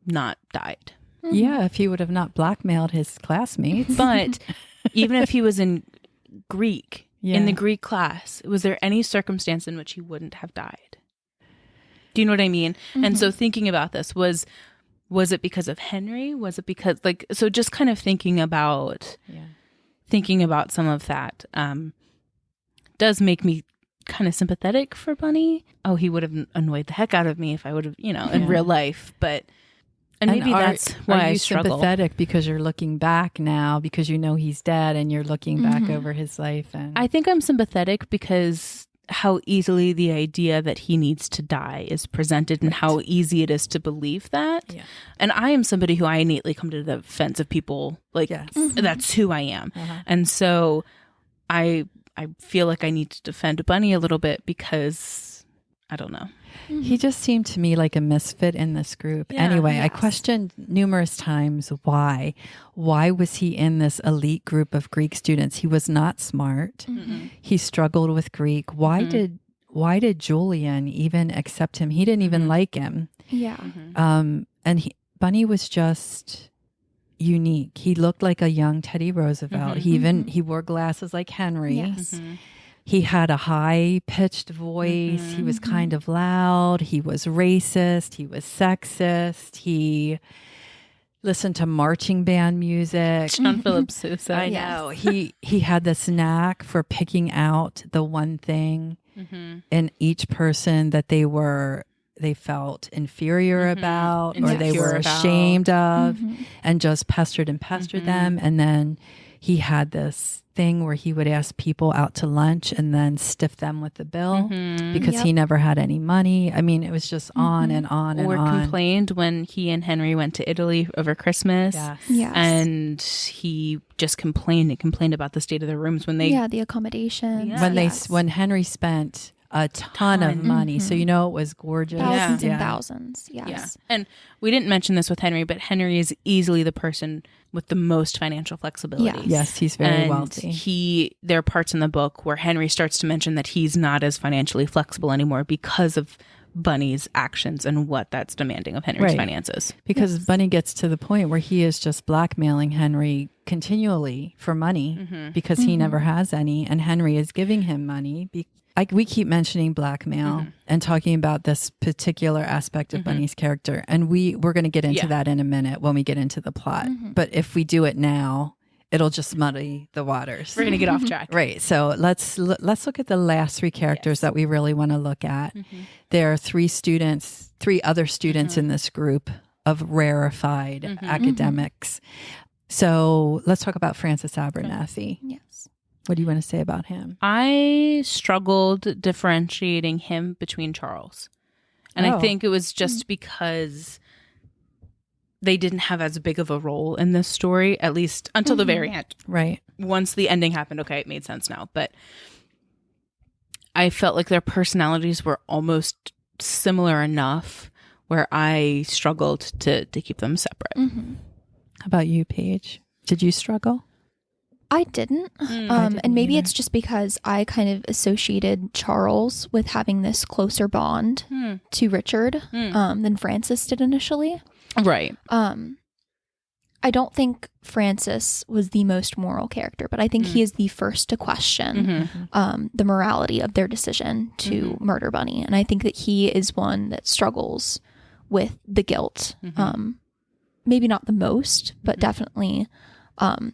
not died? Yeah, if he would have not blackmailed his classmates. But even if he was in Greek, in the Greek class, was there any circumstance in which he wouldn't have died? Do you know what I mean? And so thinking about this, was it because of Henry? Was it because, like, so just kind of thinking about some of that does make me kind of sympathetic for Bunny. Oh, he would have annoyed the heck out of me if I would have, in real life, but... And maybe that's why I struggle. Sympathetic because you're looking back now because you know he's dead and you're looking back over his life. And I think I'm sympathetic because how easily the idea that he needs to die is presented and how easy it is to believe that. Yeah. And I am somebody who I innately come to the defense of people like that's who I am. And so I feel like I need to defend Bunny a little bit because I don't know. He just seemed to me like a misfit in this group. Anyway, I questioned numerous times why. Why was he in this elite group of Greek students? He was not smart. He struggled with Greek. Why did Julian even accept him? He didn't even like him. Yeah. And Bunny was just unique. He looked like a young Teddy Roosevelt. He wore glasses like Henry. Yes. He had a high-pitched voice. He was kind of loud. He was racist. He was sexist. He listened to marching band music. John Philip Zusak. I know. He had this knack for picking out the one thing in each person that they felt inferior about or they were ashamed of and just pestered them. And then he had this thing where he would ask people out to lunch and then stiff them with the bill because he never had any money. I mean, it was just on and on and on. Or complained when he and Henry went to Italy over Christmas. Yes. And he just complained about the state of the rooms when they... Yeah, the accommodations. Yeah. When Henry spent a ton of money. So, it was gorgeous. Thousands and thousands. Yes. Yeah. And we didn't mention this with Henry, but Henry is easily the person with the most financial flexibility. Yes, he's very wealthy. There are parts in the book where Henry starts to mention that he's not as financially flexible anymore because of Bunny's actions and what that's demanding of Henry's finances. Because Bunny gets to the point where he is just blackmailing Henry continually for money because he never has any, and Henry is giving him money. We keep mentioning blackmail and talking about this particular aspect of Bunny's character, and we're going to get into that in a minute when we get into the plot. But if we do it now, it'll just muddy the waters. We're going to get off track. Right. So let's look at the last three characters that we really want to look at. There are three other students in this group. of rarefied academics. So let's talk about Francis Abernathy. Yes. What do you want to say about him? I struggled differentiating him between Charles. And I think it was just because they didn't have as big of a role in this story, at least until the very end. Right. Once the ending happened, okay, it made sense now. But I felt like their personalities were almost similar enough where I struggled to keep them separate. How about you, Paige? Did you struggle? I didn't. And maybe it's just because I kind of associated Charles with having this closer bond to Richard than Francis did initially. Right. I don't think Francis was the most moral character, but I think he is the first to question the morality of their decision to murder Bunny. And I think that he is one that struggles with the guilt. Maybe not the most, but definitely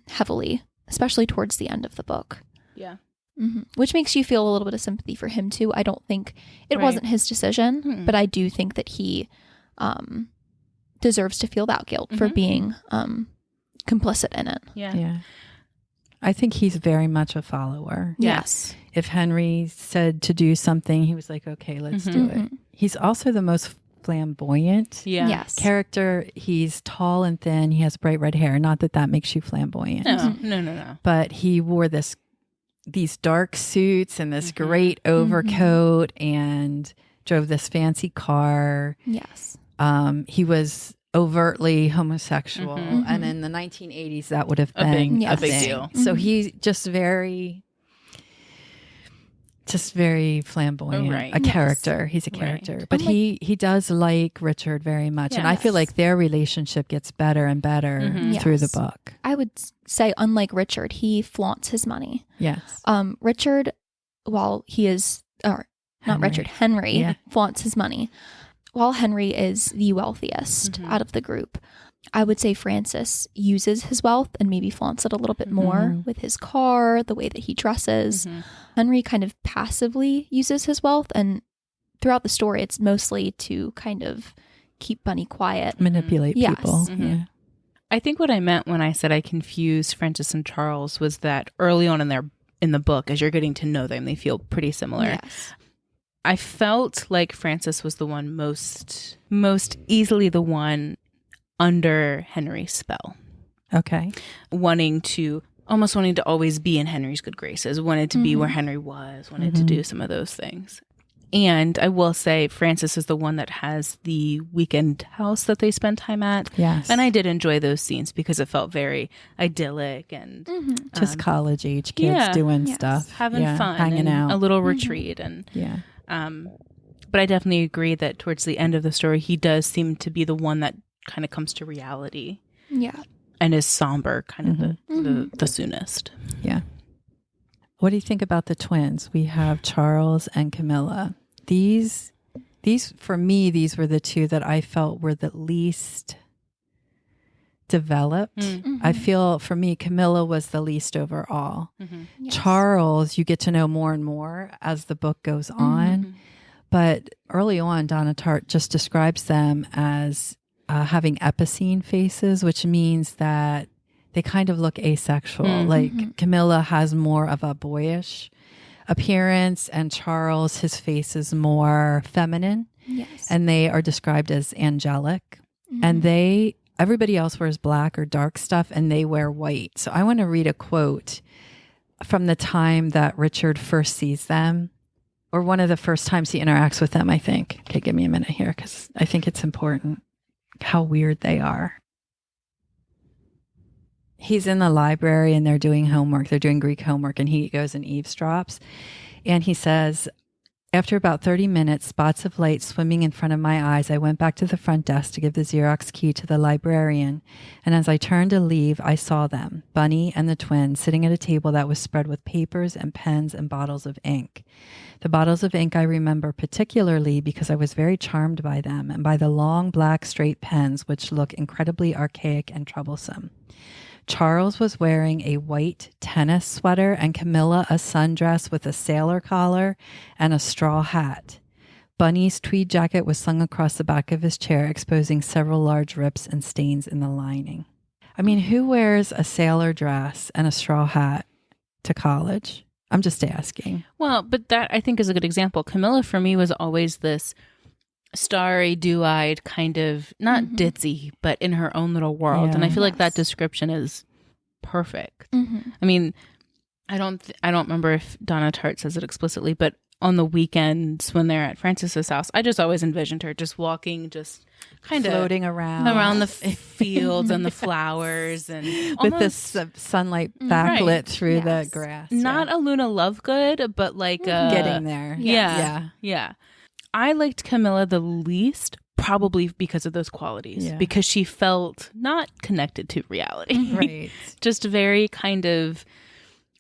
heavily, especially towards the end of the book. Yeah. Which makes you feel a little bit of sympathy for him too. I don't think it wasn't his decision, but I do think that he deserves to feel that guilt for being complicit in it. Yeah. I think he's very much a follower. Yes. If Henry said to do something, he was like, okay, let's do it. He's also the most flamboyant character. He's tall and thin. He has bright red hair. Not that that makes you flamboyant. No. But he wore these dark suits and this great overcoat and drove this fancy car. Yes. He was overtly homosexual. And in the 1980s, that would have been a big deal. So he's just very flamboyant, a character. He's a character. But he does like Richard very much. And I feel like their relationship gets better and better through the book. I would say, unlike Richard, he flaunts his money. Yes. Richard, while he is, Henry flaunts his money. While Henry is the wealthiest out of the group, I would say Francis uses his wealth and maybe flaunts it a little bit more with his car, the way that he dresses. Henry kind of passively uses his wealth, and throughout the story, it's mostly to kind of keep Bunny quiet. Manipulate people. Yeah. I think what I meant when I said I confused Francis and Charles was that early on in the book, as you're getting to know them, they feel pretty similar. Yes. I felt like Francis was the one most easily the one under Henry's spell. Okay. Wanting to always be in Henry's good graces, wanted to be where Henry was, wanted to do some of those things. And I will say Francis is the one that has the weekend house that they spend time at. Yes. And I did enjoy those scenes because it felt very idyllic and just college age kids doing stuff. Having fun. Hanging out. A little retreat. And but I definitely agree that towards the end of the story, he does seem to be the one that kind of comes to reality. Yeah. And is somber kind of the soonest. Yeah. What do you think about the twins? We have Charles and Camilla. These for me, these were the two that I felt were the least developed. I feel for me, Camilla was the least overall. Yes. Charles, you get to know more and more as the book goes on. But early on, Donna Tartt just describes them as having epicene faces, which means that they kind of look asexual. Like Camilla has more of a boyish appearance, and Charles, his face is more feminine. Yes. And they are described as angelic. And everybody else wears black or dark stuff, and they wear white. So I want to read a quote from the time that Richard first sees them, or one of the first times he interacts with them, I think. Okay, give me a minute here, because I think it's important how weird they are. He's in the library and they're doing homework. They're doing Greek homework, and he goes and eavesdrops. And he says, after about 30 minutes, spots of light swimming in front of my eyes, I went back to the front desk to give the Xerox key to the librarian. And as I turned to leave, I saw them, Bunny and the twins, sitting at a table that was spread with papers and pens and bottles of ink. The bottles of ink I remember particularly because I was very charmed by them and by the long, black, straight pens, which look incredibly archaic and troublesome. Charles was wearing a white tennis sweater and Camilla a sundress with a sailor collar and a straw hat. Bunny's tweed jacket was slung across the back of his chair, exposing several large rips and stains in the lining. I mean, who wears a sailor dress and a straw hat to college? I'm just asking. Well, but that I think is a good example. Camilla for me was always this starry, dew-eyed kind of, not ditzy, but in her own little world. And I feel like that description is perfect. I mean, I don't remember if Donna Tartt says it explicitly, but on the weekends when they're at Francis's house, I just always envisioned her just walking, just kind of floating around the fields and the flowers, and with this sunlight backlit through the grass. Not a Luna Lovegood, but like getting there. Yeah. I liked Camilla the least, probably because of those qualities, because she felt not connected to reality. Right. Just very kind of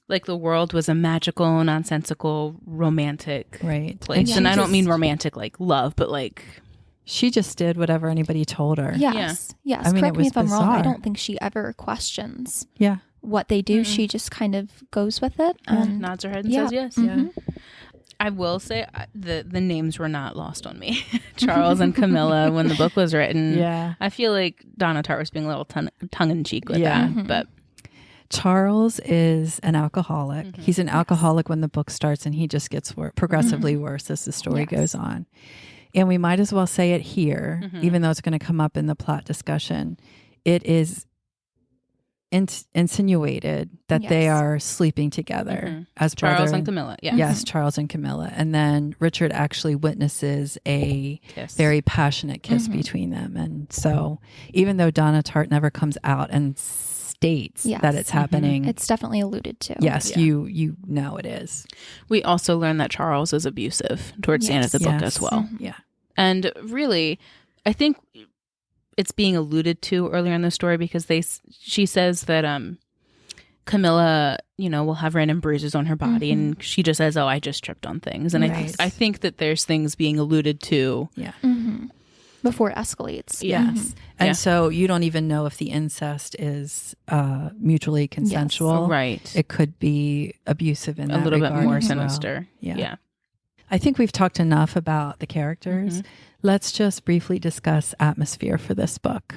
like the world was a magical, nonsensical, romantic place. And I don't mean romantic like love, but like... She just did whatever anybody told her. Yes. I mean, correct me if I'm wrong. I don't think she ever questions what they do. She just kind of goes with it. And nods her head and says yes. I will say the names were not lost on me. Charles and Camilla, when the book was written. I feel like Donna Tartt was being a little tongue-in-cheek with that. But Charles is an alcoholic. He's an alcoholic when the book starts, and he just gets progressively worse as the story goes on. And we might as well say it here, even though it's going to come up in the plot discussion. It is insinuated that they are sleeping together as Charles and Camilla. Yes, Charles and Camilla. And then Richard actually witnesses a very passionate kiss between them. And so even though Donna Tartt never comes out and states that it's happening, it's definitely alluded to. Yes, you know it is. We also learn that Charles is abusive towards the end of the book as well. And really, I think it's being alluded to earlier in the story because she says that Camilla, will have random bruises on her body, and she just says, "Oh, I just tripped on things." And I think that there's things being alluded to. Before it escalates. Yes. And so you don't even know if the incest is mutually consensual. Right. It could be abusive in that little bit more as sinister. Well. Yeah. I think we've talked enough about the characters. Let's just briefly discuss atmosphere for this book.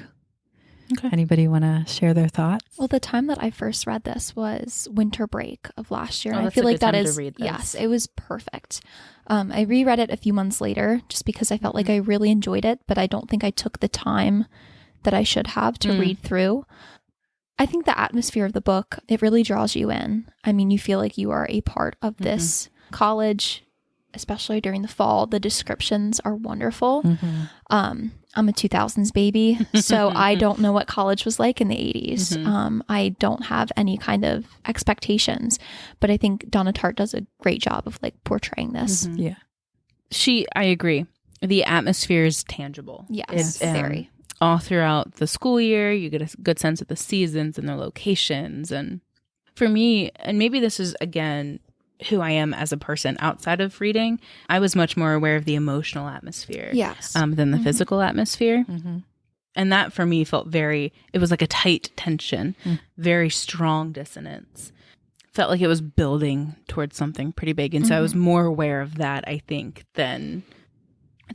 Okay. Anybody want to share their thoughts? Well, the time that I first read this was winter break of last year. And I feel like that is, yes, it was perfect. I reread it a few months later just because I felt like I really enjoyed it, but I don't think I took the time that I should have to read through. I think the atmosphere of the book, it really draws you in. I mean, you feel like you are a part of this college, especially during the fall. The descriptions are wonderful. I'm a 2000s baby, so I don't know what college was like in the 80s. I don't have any kind of expectations, but I think Donna Tartt does a great job of like portraying this. I agree. The atmosphere is tangible. Yes, it's very. All throughout the school year, you get a good sense of the seasons and their locations. And for me, and maybe this is, again, who I am as a person outside of reading, I was much more aware of the emotional atmosphere than the physical atmosphere. And that for me felt it was like a tight tension, very strong dissonance. Felt like it was building towards something pretty big. And so I was more aware of that, I think, than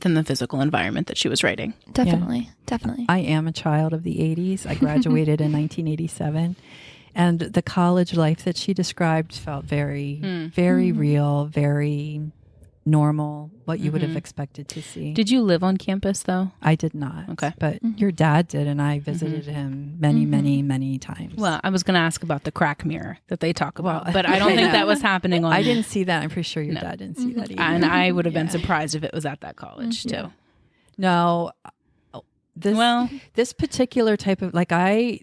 the physical environment that she was writing. Definitely. I am a child of the 80s. I graduated in 1987. And the college life that she described felt very real, very normal, what you would have expected to see. Did you live on campus, though? I did not. Okay. But your dad did, and I visited him many times. Well, I was going to ask about the crack mirror that they talk about, but I don't think that was happening on... I didn't see that. I'm pretty sure your dad didn't see that either. And I would have been surprised if it was at that college, too. No... This particular type of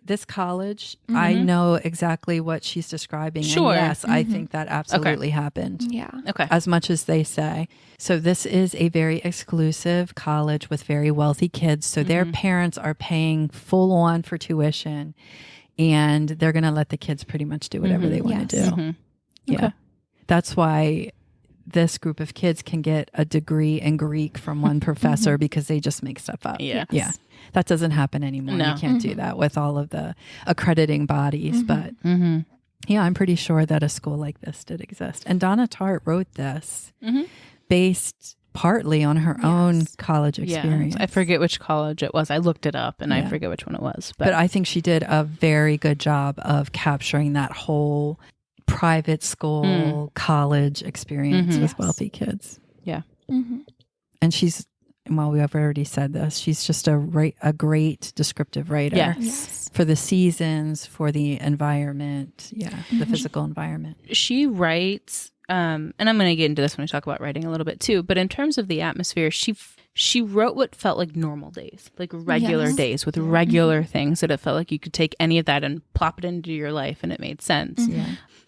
this college, I know exactly what she's describing. Sure. And yes, I think that absolutely happened. Yeah. Okay. As much as they say. So this is a very exclusive college with very wealthy kids. So their parents are paying full on for tuition, and they're going to let the kids pretty much do whatever they want to do. Yeah. Okay. That's why this group of kids can get a degree in Greek from one professor because they just make stuff up. Yeah. That doesn't happen anymore. No. You can't do that with all of the accrediting bodies. But I'm pretty sure that a school like this did exist. And Donna Tartt wrote this based partly on her own college experience. I forget which college it was. I looked it up and I forget which one it was. But I think she did a very good job of capturing that whole private school, college experience with wealthy kids. Yeah. And she's, well, we have already said this, she's just a great descriptive writer for the seasons, for the environment, the physical environment. She writes, and I'm going to get into this when I talk about writing a little bit too, but in terms of the atmosphere, she wrote what felt like normal days, like regular days with regular things that it felt like you could take any of that and plop it into your life and it made sense.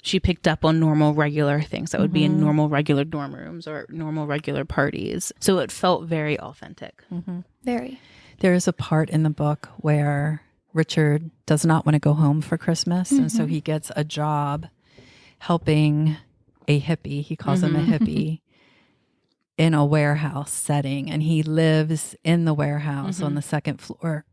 She picked up on normal, regular things that would be in normal, regular dorm rooms or normal, regular parties. So it felt very authentic. Very. There is a part in the book where Richard does not want to go home for Christmas. And so he gets a job helping a hippie, he calls him a hippie, in a warehouse setting. And he lives in the warehouse on the second floor.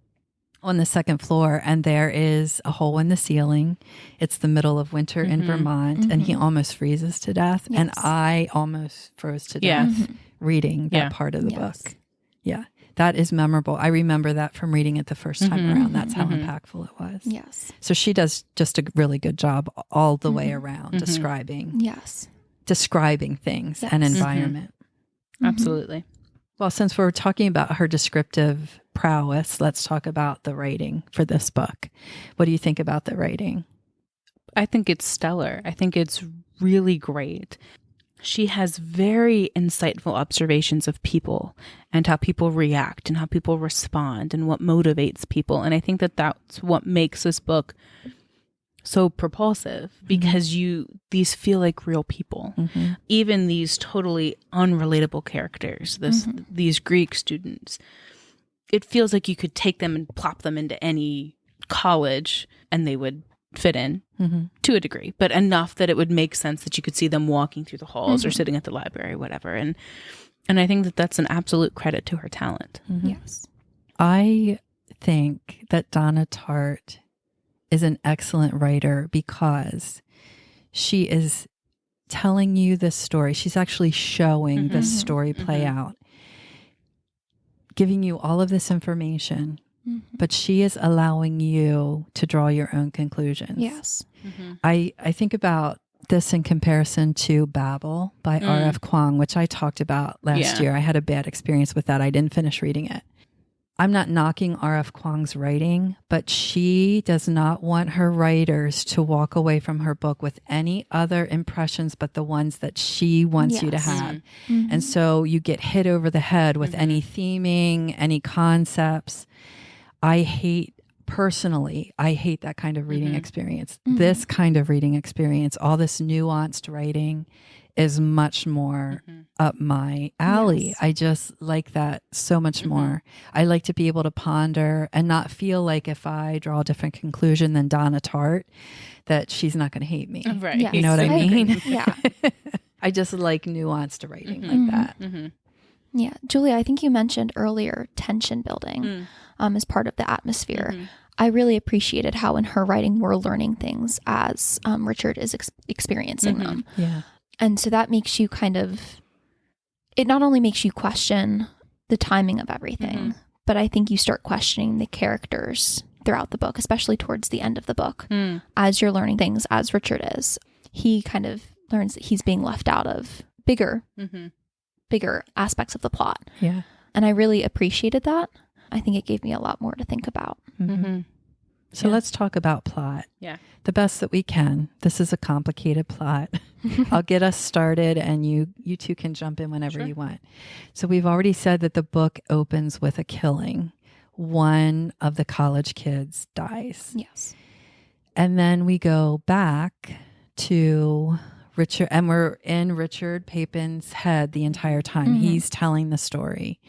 And there is a hole in the ceiling. It's the middle of winter in Vermont, and he almost freezes to death. And I almost froze to death reading that part of the book. Yeah, that is memorable. I remember that from reading it the first time around. That's how impactful it was. Yes. So she does just a really good job all the way around describing things and environment. Absolutely. Well, since we're talking about her descriptive prowess, let's talk about the writing for this book. What do you think about the writing? I think it's stellar. I think it's really great. She has very insightful observations of people and how people react and how people respond and what motivates people. And I think that that's what makes this book so propulsive, because these feel like real people. Even these totally unrelatable characters, these Greek students, it feels like you could take them and plop them into any college and they would fit in to a degree, but enough that it would make sense that you could see them walking through the halls or sitting at the library, whatever. And I think that that's an absolute credit to her talent. Yes. I think that Donna Tartt is an excellent writer because she is telling you this story. She's actually showing this story play out, giving you all of this information, but she is allowing you to draw your own conclusions. Yes. I think about this in comparison to Babel by R.F. Kuang, which I talked about last year. I had a bad experience with that. I didn't finish reading it. I'm not knocking R.F. Kuang's writing, but she does not want her writers to walk away from her book with any other impressions but the ones that she wants you to have. And so you get hit over the head with any theming, any concepts. I hate that kind of reading experience. This kind of reading experience, all this nuanced writing, is much more up my alley. Yes. I just like that so much more. I like to be able to ponder and not feel like if I draw a different conclusion than Donna Tartt, that she's not going to hate me. Right. Yes. You know what I mean? Yeah. I just like nuanced writing like that. Yeah. Julia, I think you mentioned earlier tension building as part of the atmosphere. I really appreciated how in her writing we're learning things as Richard is experiencing them. Yeah. And so that makes you it not only makes you question the timing of everything, but I think you start questioning the characters throughout the book, especially towards the end of the book, as you're learning things as Richard is. He kind of learns that he's being left out of bigger aspects of the plot. Yeah. And I really appreciated that. I think it gave me a lot more to think about. So let's talk about plot. Yeah. The best that we can. This is a complicated plot. I'll get us started and you two can jump in whenever you want. So we've already said that the book opens with a killing. One of the college kids dies. Yes. And then we go back to Richard, and we're in Richard Papin's head the entire time. He's telling the story.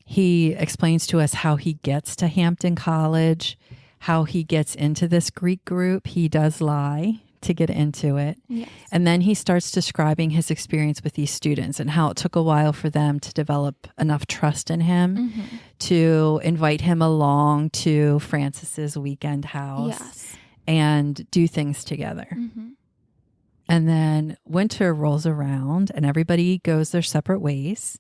He explains to us how he gets to Hampton College, how he gets into this Greek group. He does lie to get into it. Yes. And then he starts describing his experience with these students and how it took a while for them to develop enough trust in him to invite him along to Francis's weekend house and do things together. And then winter rolls around and everybody goes their separate ways.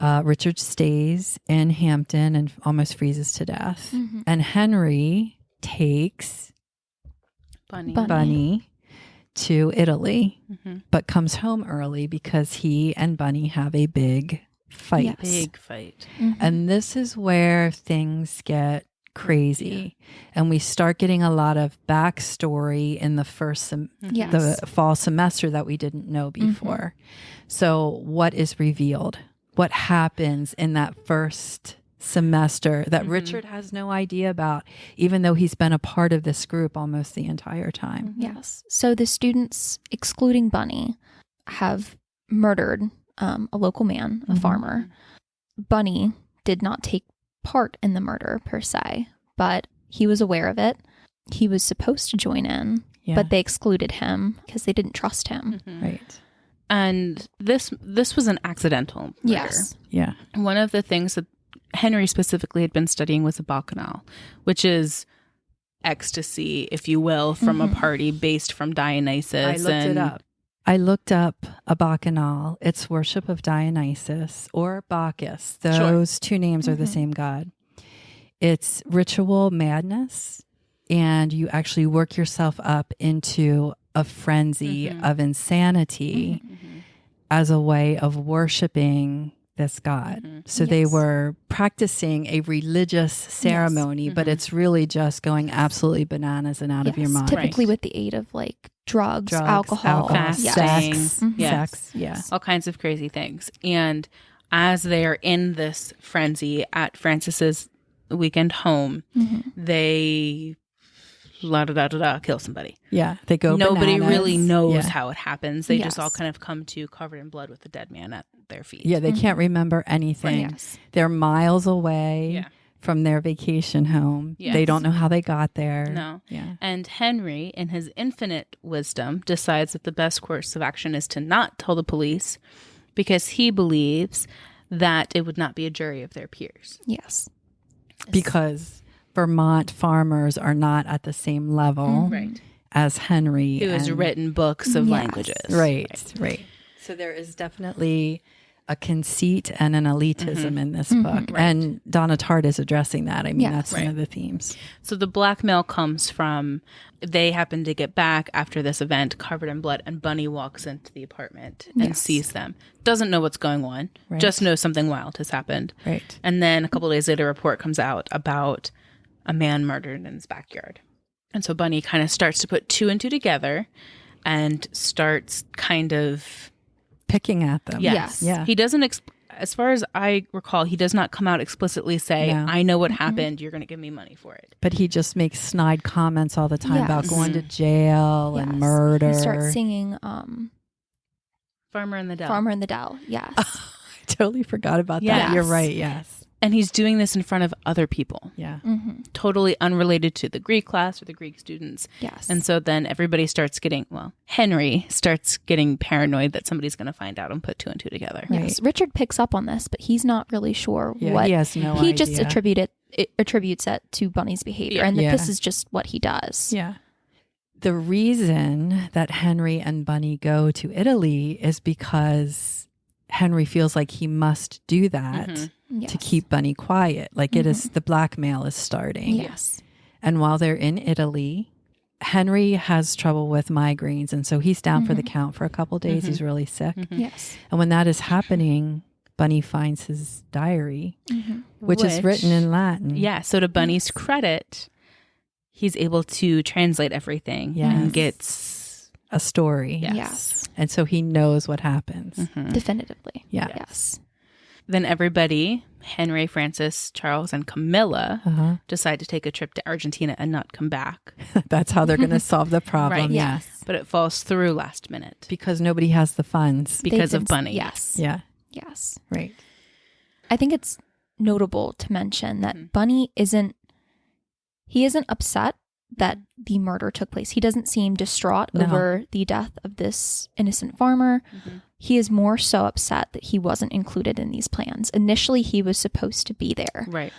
Richard stays in Hampton and almost freezes to death. Mm-hmm. And Henry takes Bunny to Italy, but comes home early because he and Bunny have a big fight. Yes. Big fight. Mm-hmm. And this is where things get crazy. And we start getting a lot of backstory in the first the fall semester that we didn't know before. So what is revealed? What happens in that first semester that Richard has no idea about, even though he's been a part of this group almost the entire time? Yes. So the students, excluding Bunny, have murdered a local man, a farmer. Bunny did not take part in the murder per se, but he was aware of it. He was supposed to join in, but they excluded him because they didn't trust him. Right. And this was an accidental murder. Yes. Yeah. One of the things that Henry specifically had been studying was a bacchanal, which is ecstasy, if you will, from a party based from Dionysus. I looked up a bacchanal. It's worship of Dionysus or Bacchus. Those two names are the same god. It's ritual madness, and you actually work yourself up into a frenzy of insanity as a way of worshiping this god. So they were practicing a religious ceremony, but it's really just going absolutely bananas and out of your mind. Typically with the aid of like drugs, alcohol, fasting, sex, all kinds of crazy things. And as they're in this frenzy at Francis's weekend home, they kill somebody. Yeah, they go Nobody bananas. really knows how it happens. They just all kind of come to covered in blood with the dead man at their feet. Yeah, they can't remember anything. They're miles away from their vacation home. They don't know how they got there. No. Yeah. And Henry, in his infinite wisdom, decides that the best course of action is to not tell the police because he believes that it would not be a jury of their peers. Yes. Because Vermont farmers are not at the same level as Henry. Who has written books of languages. Right. So there is definitely a conceit and an elitism in this book. And Donna Tartt is addressing that. I mean, that's one of the themes. So the blackmail comes from, they happen to get back after this event covered in blood, and Bunny walks into the apartment and sees them. Doesn't know what's going on, just knows something wild has happened. Right. And then a couple of days later, a report comes out about a man murdered in his backyard. And so Bunny kind of starts to put two and two together and starts kind of picking at them. Yes. Yeah. He doesn't, as far as I recall, he does not come out explicitly say, I know what happened. You're going to give me money for it. But he just makes snide comments all the time about going to jail and murder. He starts singing Farmer in the Dell. Farmer in the Dell. Yes. I totally forgot about that. You're right. Yes. And he's doing this in front of other people. Yeah. Totally unrelated to the Greek class or the Greek students. Yes. And so then everybody starts getting, Henry starts getting paranoid that somebody's going to find out and put two and two together. Right. Yes. Richard picks up on this, but he's not really sure what. He has no idea. He just attributes it to Bunny's behavior and that this is just what he does. Yeah. The reason that Henry and Bunny go to Italy is because Henry feels like he must do that to keep Bunny quiet. Like it is, the blackmail is starting. Yes. And while they're in Italy, Henry has trouble with migraines. And so he's down for the count for a couple of days. He's really sick. Yes. And when that is happening, Bunny finds his diary, which is written in Latin. Yeah. So to Bunny's credit, he's able to translate everything and gets a story. Yes. And so he knows what happens. Definitively. Yeah. Yes. Then everybody, Henry, Francis, Charles, and Camilla, decide to take a trip to Argentina and not come back. That's how they're going to solve the problem. Right. Yes. But it falls through last minute. Because nobody has the funds. Because of Bunny. Yes. Yeah. Yes. Right. I think it's notable to mention that Bunny isn't upset that the murder took place. He doesn't seem distraught over the death of this innocent farmer. He is more so upset that he wasn't included in these plans. Initially, he was supposed to be there. Right.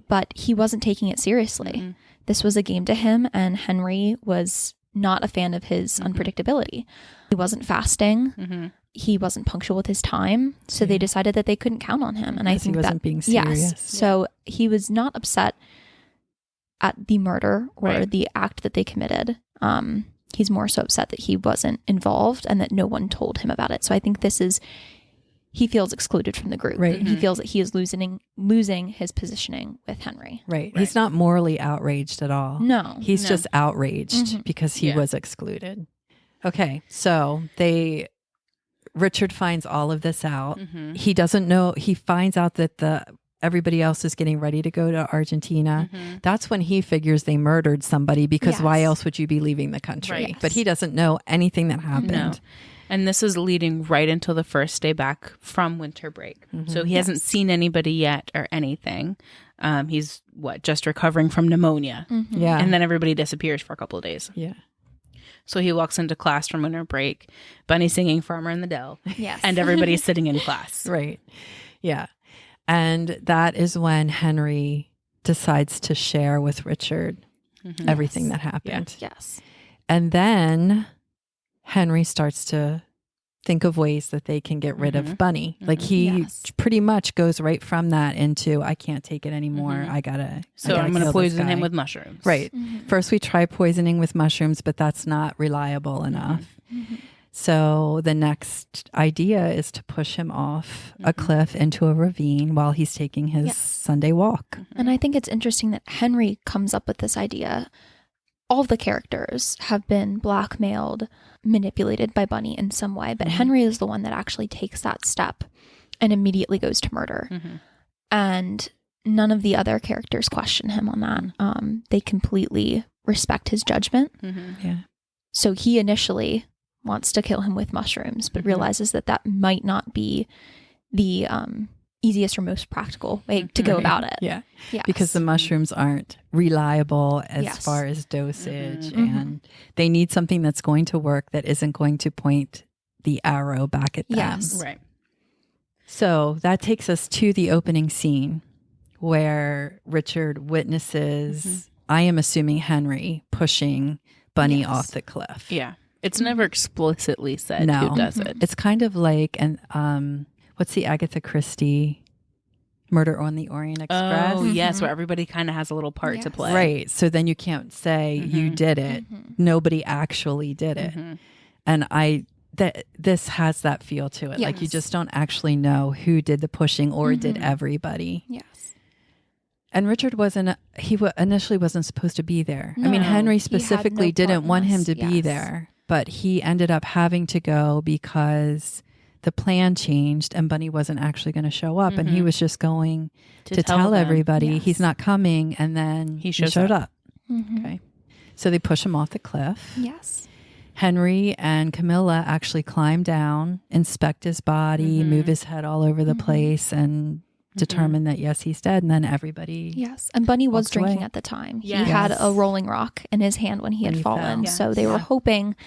But he wasn't taking it seriously. This was a game to him, and Henry was not a fan of his unpredictability. He wasn't fasting. He wasn't punctual with his time. So they decided that they couldn't count on him. And I think he wasn't being serious. Yes. So he was not upset at the murder or the act that they committed. He's more so upset that he wasn't involved and that no one told him about it. So I think he feels excluded from the group. Right. He feels that he is losing his positioning with Henry. Right. He's not morally outraged at all. No. He's just outraged because he was excluded. Okay. So Richard finds all of this out. He doesn't know. He finds out that everybody else is getting ready to go to Argentina. That's when he figures they murdered somebody, because why else would you be leaving the country? Right. But he doesn't know anything that happened. No. And this is leading right until the first day back from winter break. So he hasn't seen anybody yet or anything. He's just recovering from pneumonia. Yeah. And then everybody disappears for a couple of days. Yeah. So he walks into class from winter break, Bunny singing Farmer in the Dell. Yes. And everybody's sitting in class. Right. Yeah. And that is when Henry decides to share with Richard everything that happened. Yes. And then Henry starts to think of ways that they can get rid of Bunny. Like he pretty much goes right from that into, I can't take it anymore. I'm going to poison him with mushrooms. Right. First we try poisoning with mushrooms, but that's not reliable enough. So the next idea is to push him off a cliff into a ravine while he's taking his Sunday walk. And I think it's interesting that Henry comes up with this idea. All of the characters have been blackmailed, manipulated by Bunny in some way, but Henry is the one that actually takes that step and immediately goes to murder. And none of the other characters question him on that. They completely respect his judgment. Yeah. So he initially wants to kill him with mushrooms, but realizes that might not be the easiest or most practical way to go about it. Yeah. Yes. Because the mushrooms aren't reliable as far as dosage, and they need something that's going to work that isn't going to point the arrow back at them. Yes. Right. So that takes us to the opening scene where Richard witnesses, I am assuming Henry, pushing Bunny off the cliff. Yeah. It's never explicitly said who does it. It's kind of like what's the Agatha Christie Murder on the Orient Express? Oh, yes, where everybody kind of has a little part to play. Right. So then you can't say you did it. Nobody actually did it. And this has that feel to it. Yes. Like you just don't actually know who did the pushing or did everybody. Yes. And Richard initially wasn't supposed to be there. No. I mean, Henry specifically didn't want him to be Yes. there, but he ended up having to go because the plan changed and Bunny wasn't actually going to show up. And he was just going to tell everybody he's not coming. And then he showed up. Okay. So they push him off the cliff. Yes. Henry and Camilla actually climb down, inspect his body, move his head all over the place, and determine that, yes, he's dead. And then everybody... Yes. And Bunny was drinking away. at the time. Yes. He had a rolling rock in his hand when he had fallen. fell. So they were hoping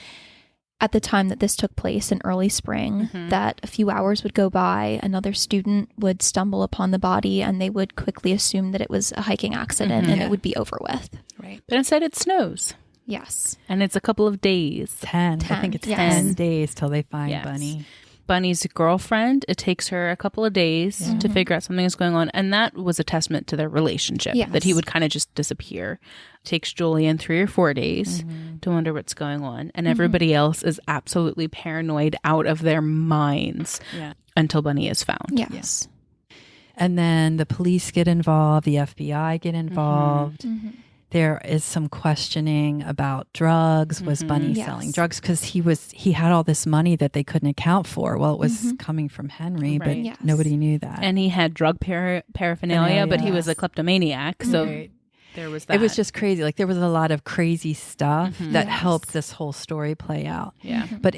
at the time that this took place in early spring that a few hours would go by, another student would stumble upon the body, and they would quickly assume that it was a hiking accident and it would be over with. Right. But instead it snows. Yes. And it's a couple of days. 10. I think it's 10 days till they find Bunny. Bunny's girlfriend, it takes her a couple of days to figure out something is going on. And that was a testament to their relationship, that he would kind of just disappear. Takes Julian 3 or 4 days to wonder what's going on. And everybody else is absolutely paranoid out of their minds until Bunny is found. Yes. And then the police get involved, the FBI get involved. There is some questioning about drugs. Was Bunny selling drugs? Because he had all this money that they couldn't account for. Well, it was coming from Henry, but nobody knew that. And he had drug paraphernalia, but he was a kleptomaniac. So there was that. It was just crazy. Like there was a lot of crazy stuff that helped this whole story play out. Yeah. But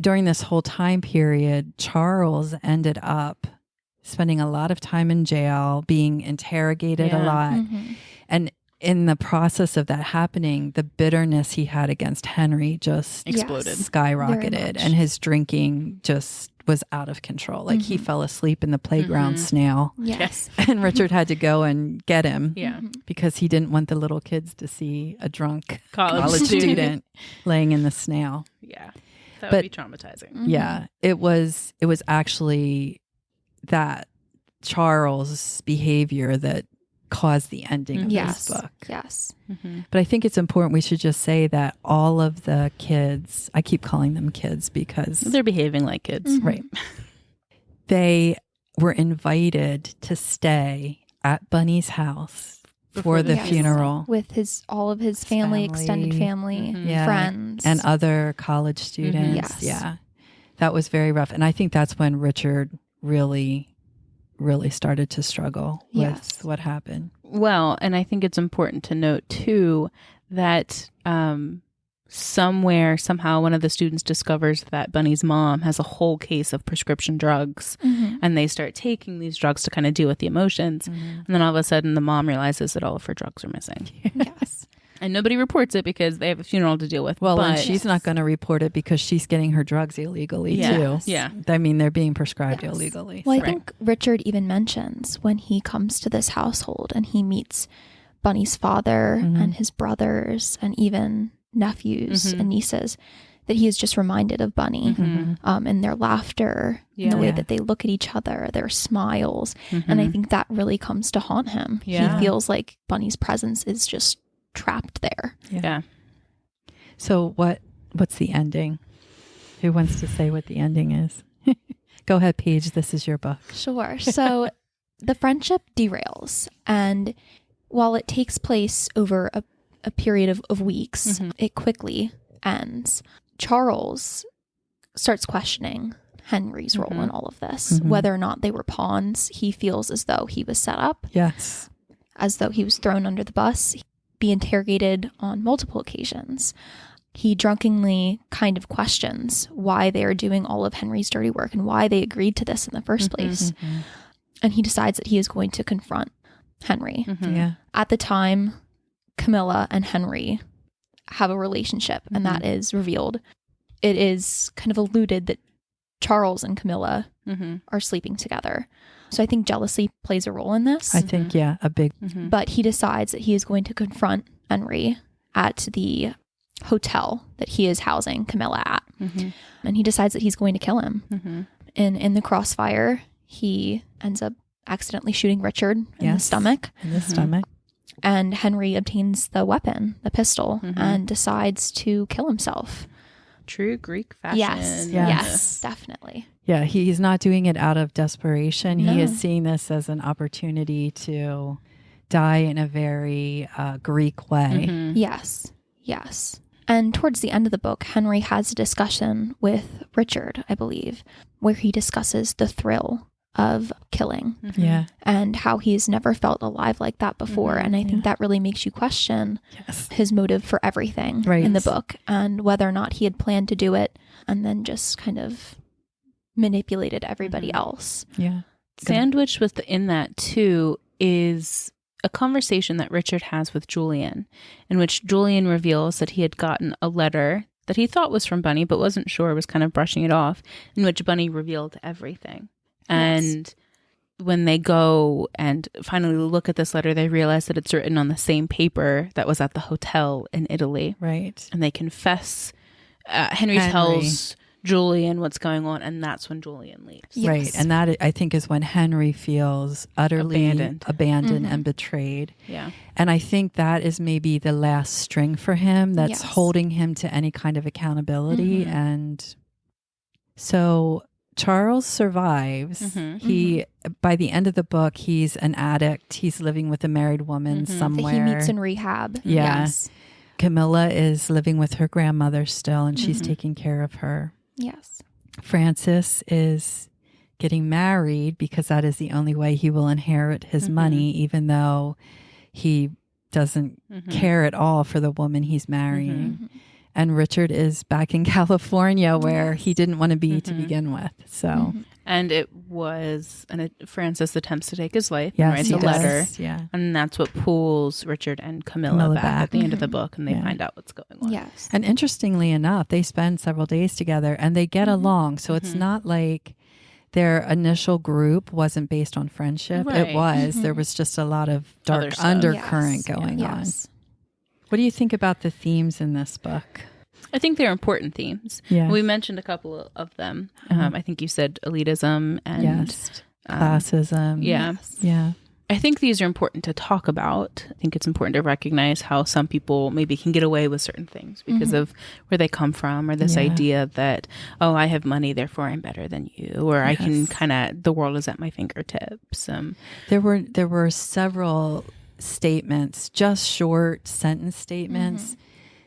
during this whole time period, Charles ended up spending a lot of time in jail, being interrogated a lot. And in the process of that happening, the bitterness he had against Henry just exploded, skyrocketed, and his drinking just was out of control. Like he fell asleep in the playground snail. Yes. And Richard had to go and get him. Yeah. Because he didn't want the little kids to see a drunk college student laying in the snail. Yeah. That would be traumatizing. Yeah. It was actually that Charles' behavior that caused the ending of this book. Yes. But I think it's important we should just say that all of the kids, I keep calling them kids because they're behaving like kids. Right. They were invited to stay at Bunny's house for the funeral. With all of his family, extended family, friends. And other college students. Yeah. That was very rough. And I think that's when Richard really started to struggle with what happened. Well, and I think it's important to note too that somehow one of the students discovers that Bunny's mom has a whole case of prescription drugs, and they start taking these drugs to kind of deal with the emotions. And then all of a sudden the mom realizes that all of her drugs are missing. Yes. And nobody reports it because they have a funeral to deal with. Well, and she's not going to report it because she's getting her drugs illegally too. Yeah. I mean, they're being prescribed illegally. Well, I think Richard even mentions when he comes to this household and he meets Bunny's father and his brothers and even nephews and nieces, that he is just reminded of Bunny and their laughter and the way that they look at each other, their smiles. And I think that really comes to haunt him. Yeah. He feels like Bunny's presence is just trapped there. Yeah. So what's the ending? Who wants to say what the ending is? Go ahead, Paige. This is your book. Sure. So the friendship derails, and while it takes place over a period of weeks, it quickly ends. Charles starts questioning Henry's role in all of this, whether or not they were pawns. He feels as though he was set up. Yes. As though he was thrown under the bus, be interrogated on multiple occasions. He drunkenly kind of questions why they are doing all of Henry's dirty work and why they agreed to this in the first place. And he decides that he is going to confront Henry. Yeah. At the time, Camilla and Henry have a relationship, and that is revealed. It is kind of alluded that Charles and Camilla are sleeping together. So I think jealousy plays a role in this. I think, a big. But he decides that he is going to confront Henry at the hotel that he is housing Camilla at. And he decides that he's going to kill him. And in the crossfire, he ends up accidentally shooting Richard in the stomach. In the stomach. And Henry obtains the weapon, the pistol, and decides to kill himself. True Greek fashion. Yes, definitely. Yeah, he's not doing it out of desperation. No. He is seeing this as an opportunity to die in a very Greek way. Yes. And towards the end of the book, Henry has a discussion with Richard, I believe, where he discusses the thrill of killing. Yeah. And how he's never felt alive like that before. And I think that really makes you question his motive for everything in the book, and whether or not he had planned to do it and then just kind of manipulated everybody else. Yeah. Sandwiched within that too is a conversation that Richard has with Julian, in which Julian reveals that he had gotten a letter that he thought was from Bunny but wasn't sure, was kind of brushing it off, in which Bunny revealed everything. And when they go and finally look at this letter, they realize that it's written on the same paper that was at the hotel in Italy. Right. And they confess. Henry tells Julian what's going on, and that's when Julian leaves. Right. And that, I think, is when Henry feels utterly abandoned and betrayed. Yeah. And I think that is maybe the last string for him that's holding him to any kind of accountability. And so Charles survives. He, by the end of the book, he's an addict. He's living with a married woman somewhere. That he meets in rehab. Yeah. Yes. Camilla is living with her grandmother still, and she's taking care of her. Yes. Francis is getting married because that is the only way he will inherit his money, even though he doesn't care at all for the woman he's marrying. And Richard is back in California where he didn't want to be to begin with. So, And it was Francis attempts to take his life, Yes, and writes he a letter. does. Yeah. And that's what pulls Richard and Camilla back at the end of the book, and they find out what's going on. Yes. And interestingly enough, they spend several days together and they get along. So it's not like their initial group wasn't based on friendship. Right. It was. There was just a lot of dark undercurrent going on. What do you think about the themes in this book? I think they're important themes. Yeah. We mentioned a couple of them. I think you said elitism and classism. Yeah. Yeah. I think these are important to talk about. I think it's important to recognize how some people maybe can get away with certain things because of where they come from, or this idea that, oh, I have money, therefore I'm better than you, or I can the world is at my fingertips. There were several statements, just short sentence statements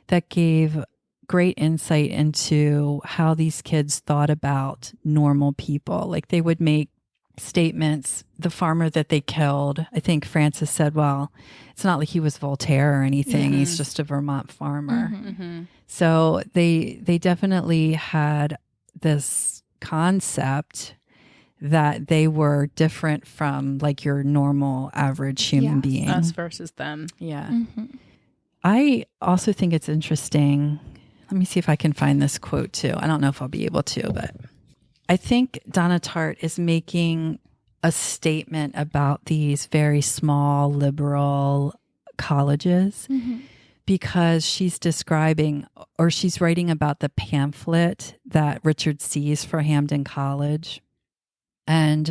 that gave great insight into how these kids thought about normal people. Like they would make statements. The farmer that they killed, I think Francis said, well, it's not like he was Voltaire or anything. He's just a Vermont farmer. So they definitely had this concept that they were different from like your normal average human being. Us versus them. Yeah. I also think it's interesting. Let me see if I can find this quote too. I don't know if I'll be able to, but I think Donna Tartt is making a statement about these very small liberal colleges because she's describing, or she's writing about the pamphlet that Richard sees for Hampden College. And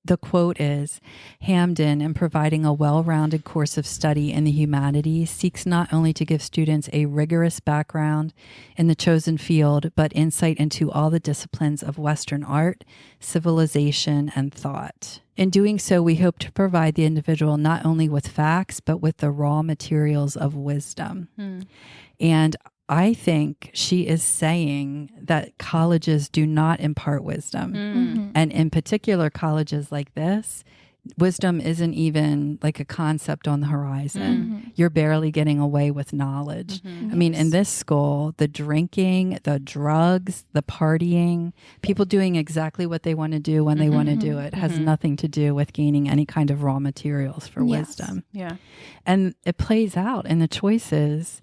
the quote is, Hampden, in providing a well-rounded course of study in the humanities, seeks not only to give students a rigorous background in the chosen field, but insight into all the disciplines of Western art, civilization, and thought. In doing so, we hope to provide the individual not only with facts, but with the raw materials of wisdom. And I think she is saying that colleges do not impart wisdom. And in particular, colleges like this, wisdom isn't even like a concept on the horizon. You're barely getting away with knowledge. I mean, in this school, the drinking, the drugs, the partying, people doing exactly what they want to do when they want to do it has nothing to do with gaining any kind of raw materials for wisdom. Yeah. And it plays out in the choices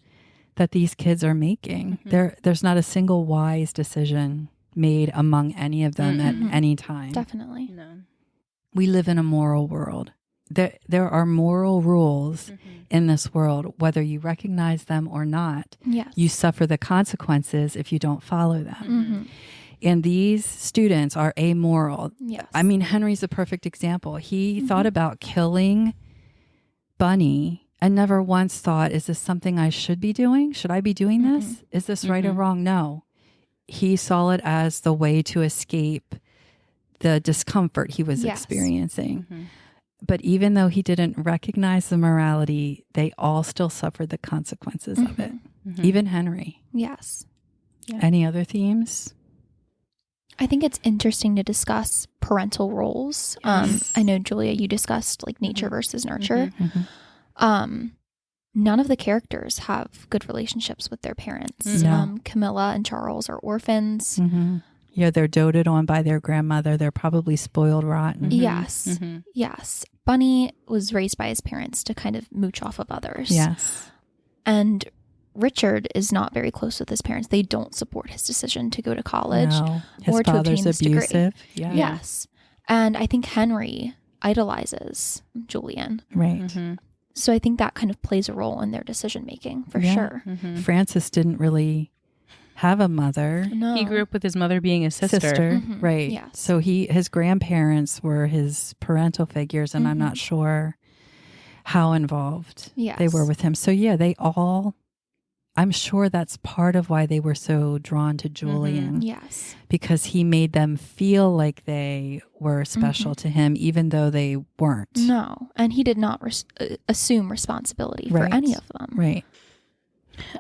that these kids are making. There's not a single wise decision made among any of them at any time. Definitely. No. We live in a moral world. There are moral rules in this world, whether you recognize them or not. Yes. You suffer the consequences if you don't follow them. And these students are amoral. Yes. I mean, Henry's a perfect example. He thought about killing Bunny and never once thought, is this something I should be doing? Should I be doing this? Is this right or wrong? No. He saw it as the way to escape the discomfort he was experiencing. But even though he didn't recognize the morality, they all still suffered the consequences of it. Even Henry. Yes. Yeah. Any other themes? I think it's interesting to discuss parental roles. I know, Julia, you discussed like nature versus nurture. None of the characters have good relationships with their parents. No. Camilla and Charles are orphans. Yeah, they're doted on by their grandmother. They're probably spoiled rotten. Yes. Yes. Bunny was raised by his parents to kind of mooch off of others. Yes. And Richard is not very close with his parents. They don't support his decision to go to college or to obtain this abusive. degree. Yeah. Yes. And I think Henry idolizes Julian. Right. So I think that kind of plays a role in their decision making for sure. Francis didn't really have a mother. No. He grew up with his mother being his sister. Right. Yes. So his grandparents were his parental figures, and I'm not sure how involved they were with him. So yeah, they all, I'm sure that's part of why they were so drawn to Julian. Yes. Because he made them feel like they were special to him, even though they weren't. No. And he did not assume responsibility for any of them. Right.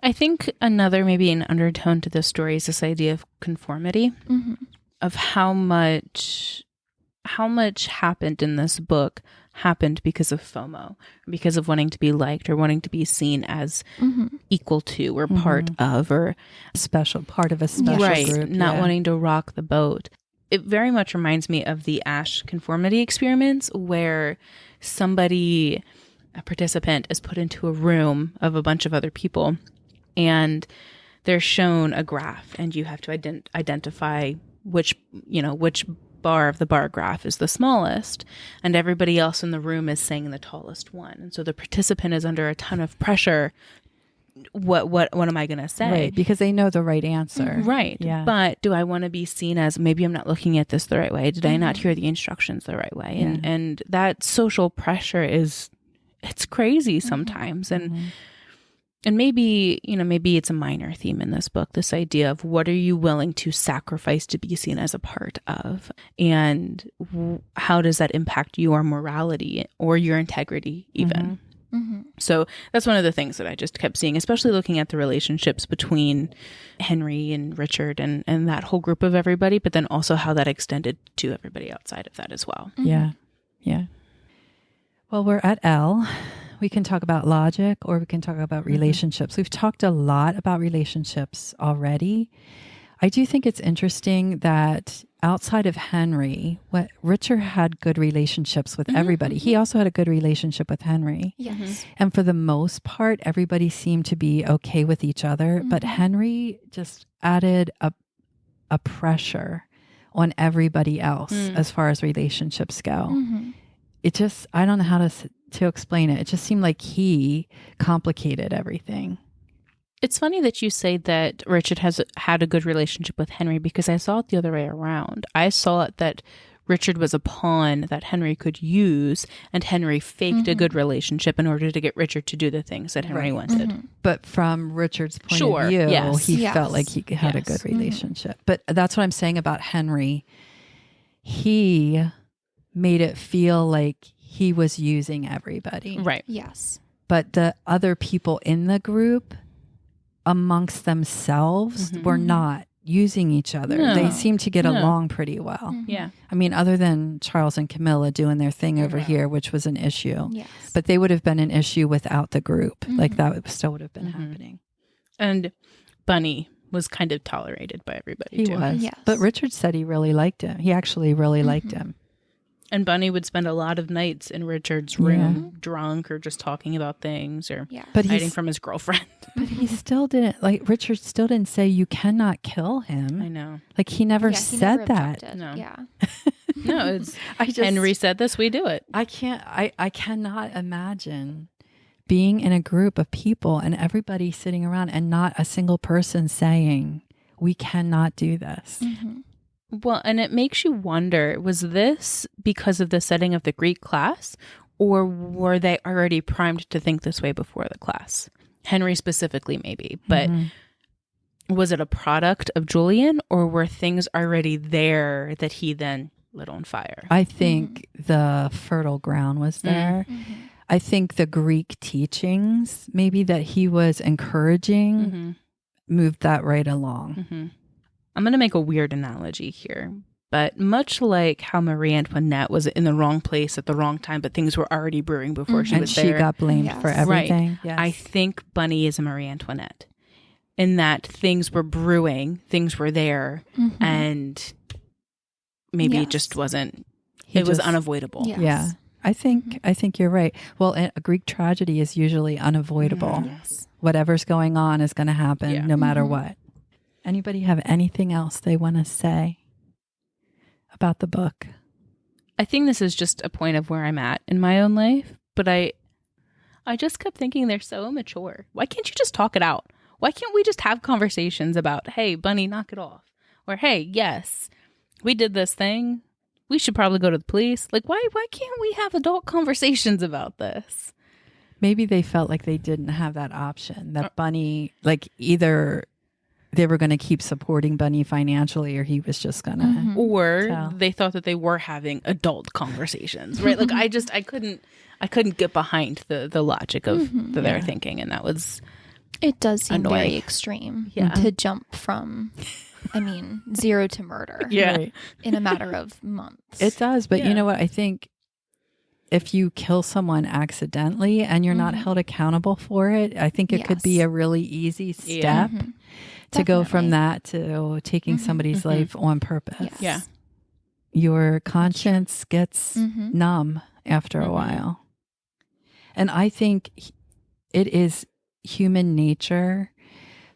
I think another, maybe an undertone to this story is this idea of conformity, of how much happened in this book happened because of FOMO, because of wanting to be liked or wanting to be seen as equal to or part of, or part of a special right, group. not wanting to rock the boat. it very much reminds me of the Asch conformity experiments where a participant is put into a room of a bunch of other people and they're shown a graph and you have to identify which bar of the bar graph is the smallest, and everybody else in the room is saying the tallest one. And so the participant is under a ton of pressure. What am I going to say? Right, because they know the right answer. Right. Yeah. But do I want to be seen as, maybe I'm not looking at this the right way? Did I not hear the instructions the right way? Yeah. And that social pressure it's crazy sometimes. And maybe it's a minor theme in this book, this idea of what are you willing to sacrifice to be seen as a part of? And how does that impact your morality or your integrity even? So that's one of the things that I just kept seeing, especially looking at the relationships between Henry and Richard and that whole group of everybody, but then also how that extended to everybody outside of that as well. Yeah. Yeah. Well, we're at L. We can talk about logic or we can talk about relationships. We've talked a lot about relationships already. I do think it's interesting that outside of Henry, Richard had good relationships with everybody. He also had a good relationship with Henry. Yes. And for the most part, everybody seemed to be okay with each other. But Henry just added a pressure on everybody else as far as relationships go. It just, I don't know how to explain it. It just seemed like he complicated everything. It's funny that you say that Richard has had a good relationship with Henry, because I saw it the other way around. I saw it that Richard was a pawn that Henry could use, and Henry faked a good relationship in order to get Richard to do the things that Henry wanted. But from Richard's point of view, he felt like he had a good relationship. But that's what I'm saying about Henry. He made it feel like he was using everybody. Right. Yes. But the other people in the group amongst themselves were not using each other. No. They seemed to get along pretty well. Yeah. I mean, other than Charles and Camilla doing their thing over here, which was an issue. Yes. But they would have been an issue without the group. Like that still would have been happening. And Bunny was kind of tolerated by everybody too. He was. Yes. But Richard said he really liked him. He actually really liked him. And Bunny would spend a lot of nights in Richard's room, drunk or just talking about things or hiding from his girlfriend. But he still didn't, Richard still didn't say you cannot kill him. I know. Like he never said that. Objected. No. Yeah. No, it's Henry said this, we do it. I cannot imagine being in a group of people and everybody sitting around and not a single person saying, we cannot do this. Well, and it makes you wonder, was this because of the setting of the Greek class, or were they already primed to think this way before the class? Henry specifically, maybe. But was it a product of Julian, or were things already there that he then lit on fire? I think the fertile ground was there. I think the Greek teachings, maybe that he was encouraging, moved that right along. I'm going to make a weird analogy here, but much like how Marie Antoinette was in the wrong place at the wrong time, but things were already brewing before she was there. And she got blamed for everything. Right. Yes. I think Bunny is a Marie Antoinette in that things were brewing, things were there, and maybe it just wasn't, it was unavoidable. Yes. Yeah. I think you're right. Well, a Greek tragedy is usually unavoidable. Whatever's going on is going to happen no matter what. Anybody have anything else they want to say about the book? I think this is just a point of where I'm at in my own life, but I just kept thinking they're so immature. Why can't you just talk it out? Why can't we just have conversations about, hey, Bunny, knock it off? Or, hey, yes, we did this thing. We should probably go to the police. Like, why can't we have adult conversations about this? Maybe they felt like they didn't have that option, that Bunny, either they were going to keep supporting Bunny financially, or he was just going to. Or they thought that they were having adult conversations, right? Like I couldn't get behind the logic of their thinking, and that was. It does seem annoying. very extreme to jump from, 0 to murder. In a matter of months. It does, but you know what? I think if you kill someone accidentally and you're not held accountable for it, I think it could be a really easy step. To go from that to taking somebody's life on purpose. Yeah. your conscience gets numb after a while. And I think it is human nature,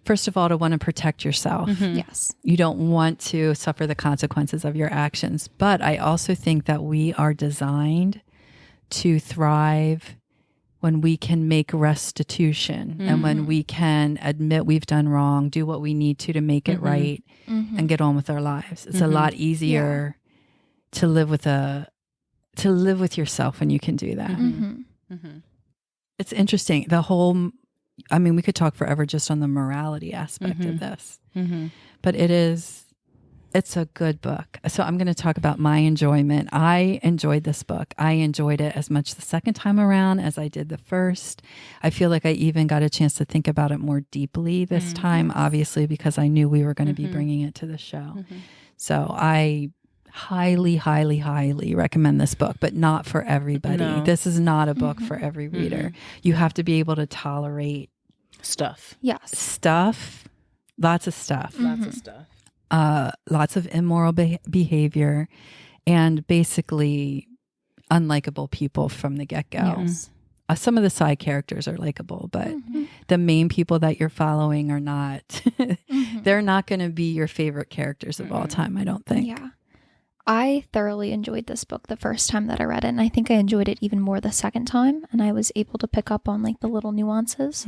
first of all, to want to protect yourself. Yes. You don't want to suffer the consequences of your actions. But I also think that we are designed to thrive when we can make restitution and when we can admit we've done wrong, do what we need to make it right, and get on with our lives. It's a lot easier to live with yourself when you can do that. It's interesting. We could talk forever just on the morality aspect of this, but it's a good book. So I'm going to talk about my enjoyment. I enjoyed this book. I enjoyed it as much the second time around as I did the first. I feel like I even got a chance to think about it more deeply this time, obviously, because I knew we were going to be bringing it to the show. So I highly, highly, highly recommend this book, but not for everybody. No. This is not a book for every reader. You have to be able to tolerate Stuff. Yes. Lots of stuff. Lots of stuff. Lots of immoral behavior, and basically unlikable people from the get-go. Yes. Some of the side characters are likable, but the main people that you're following are not. They're not going to be your favorite characters of all time, I don't think. Yeah. I thoroughly enjoyed this book the first time that I read it, and I think I enjoyed it even more the second time, and I was able to pick up on like the little nuances.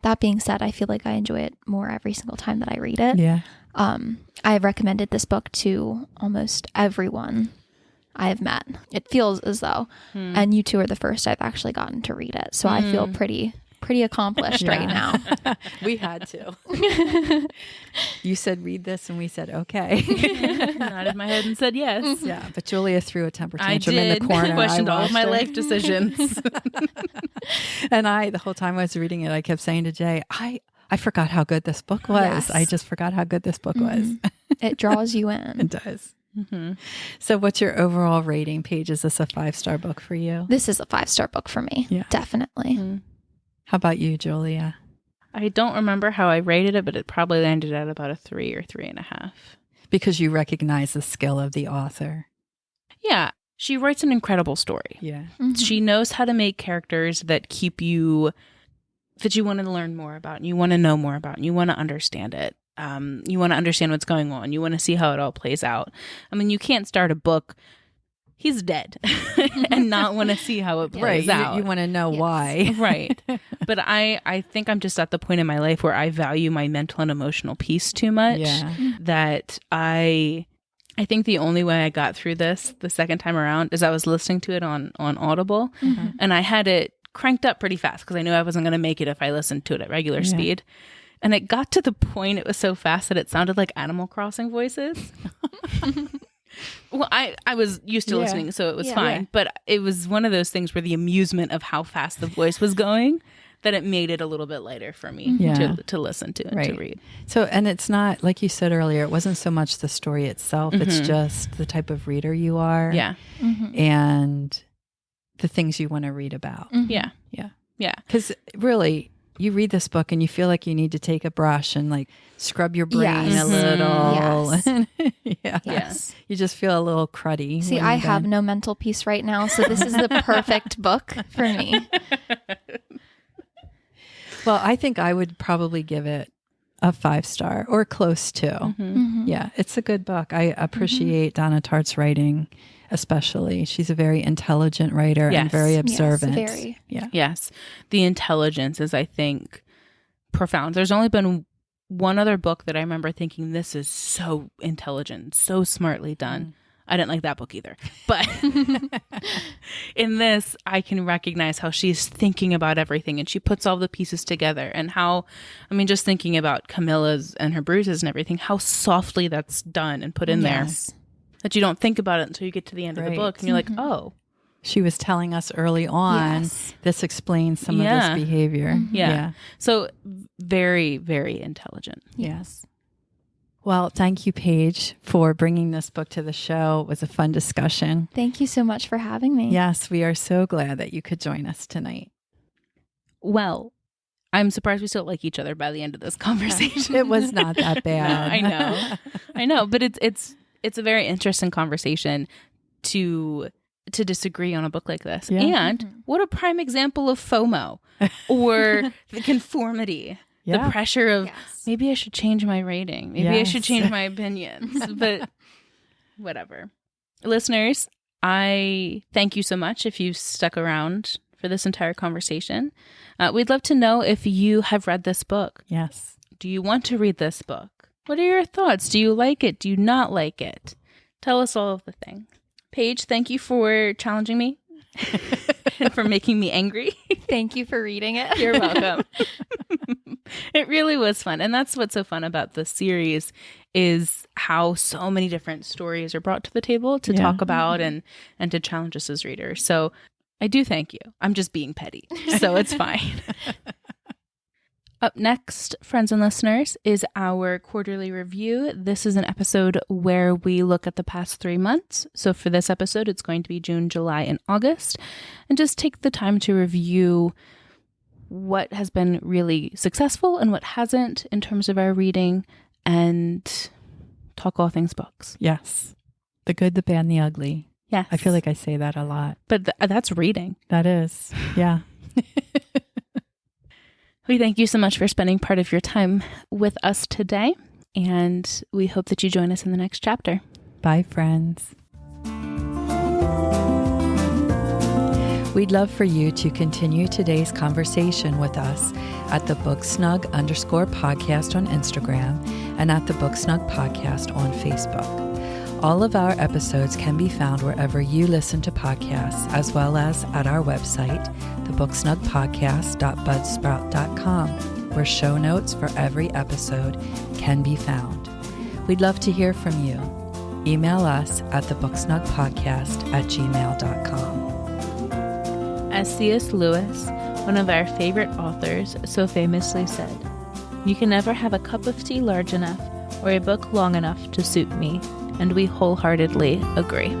That being said, I feel like I enjoy it more every single time that I read it. Yeah. I've recommended this book to almost everyone I have met. It feels as though, and you two are the first I've actually gotten to read it. So I feel pretty accomplished right now. We had to. You said read this and we said okay. Nodded my head and said yes. Yeah, but Julia threw a temper I tantrum did. in the corner. Questioned all of my watched life decisions. And the whole time I was reading it, I kept saying to Jay, I forgot how good this book was. Yes. I just forgot how good this book was. It draws you in. It does. So what's your overall rating, Paige? Is this a 5-star book for you? This is a 5-star book for me. Yeah. Definitely. How about you, Julia? I don't remember how I rated it, but it probably landed at about a 3 or 3.5. Because you recognize the skill of the author. Yeah. She writes an incredible story. Yeah. She knows how to make characters that keep you, that you want to learn more about, and you want to know more about, and you want to understand it. You want to understand what's going on. You want to see how it all plays out. I mean, you can't start a book, he's dead, and not want to see how it plays out. You want to know why. Right. But I think I'm just at the point in my life where I value my mental and emotional peace too much. Yeah. That I think the only way I got through this the second time around is I was listening to it on Audible, and I had it cranked up pretty fast because I knew I wasn't going to make it if I listened to it at regular speed. And it got to the point, it was so fast that it sounded like Animal Crossing voices. Well, I was used to listening, so it was fine. Yeah. But it was one of those things where the amusement of how fast the voice was going, that it made it a little bit lighter for me to listen to and to read. So, and it's not, like you said earlier, it wasn't so much the story itself. It's just the type of reader you are. Yeah. And the things you want to read about. Yeah. Yeah. Yeah. Because really, you read this book and you feel like you need to take a brush and like scrub your brain a little. Yes. Yes. You just feel a little cruddy. See, I have no mental peace right now, so this is the perfect book for me. Well, I think I would probably give it a 5-star or close to. Yeah, it's a good book. I appreciate Donna Tartt's writing, especially. She's a very intelligent writer and very observant. Yes, very. Yeah. Yes. The intelligence is, I think, profound. There's only been one other book that I remember thinking, this is so intelligent, so smartly done. I didn't like that book either. But in this, I can recognize how she's thinking about everything and she puts all the pieces together, and how, I mean, just thinking about Camilla's and her bruises and everything, how softly that's done and put in there. That you don't think about it until you get to the end of the book and you're like, oh. She was telling us early on, this explains some of this behavior. Yeah. So very, very intelligent. Yes. Well, thank you, Paige, for bringing this book to the show. It was a fun discussion. Thank you so much for having me. Yes, we are so glad that you could join us tonight. Well, I'm surprised we still like each other by the end of this conversation. It was not that bad. No, I know. But it's it's a very interesting conversation to disagree on a book like this. Yeah. And what a prime example of FOMO or the conformity, the pressure of maybe I should change my rating. Maybe I should change my opinions, but whatever. Listeners, I thank you so much if you stuck around for this entire conversation. We'd love to know if you have read this book. Yes. Do you want to read this book? What are your thoughts? Do you like it? Do you not like it? Tell us all of the things. Paige, thank you for challenging me and for making me angry. Thank you for reading it. You're welcome. It really was fun. And that's what's so fun about this series is how so many different stories are brought to the table to talk about and to challenge us as readers. So I do thank you. I'm just being petty, so it's fine. Up next, friends and listeners, is our quarterly review. This is an episode where we look at the past 3 months. So for this episode, it's going to be June, July, and August, and just take the time to review what has been really successful and what hasn't in terms of our reading, and talk all things books. Yes. The good, the bad, and the ugly. Yes. I feel like I say that a lot. But that's reading. That is. Yeah. We thank you so much for spending part of your time with us today, and we hope that you join us in the next chapter. Bye, friends. We'd love for you to continue today's conversation with us at the Booksnug_podcast on Instagram and at the Booksnug podcast on Facebook. All of our episodes can be found wherever you listen to podcasts, as well as at our website, thebooksnugpodcast.budsprout.com, where show notes for every episode can be found. We'd love to hear from you. Email us at thebooksnugpodcast@gmail.com. As C.S. Lewis, one of our favorite authors, so famously said, "You can never have a cup of tea large enough or a book long enough to suit me," and we wholeheartedly agree.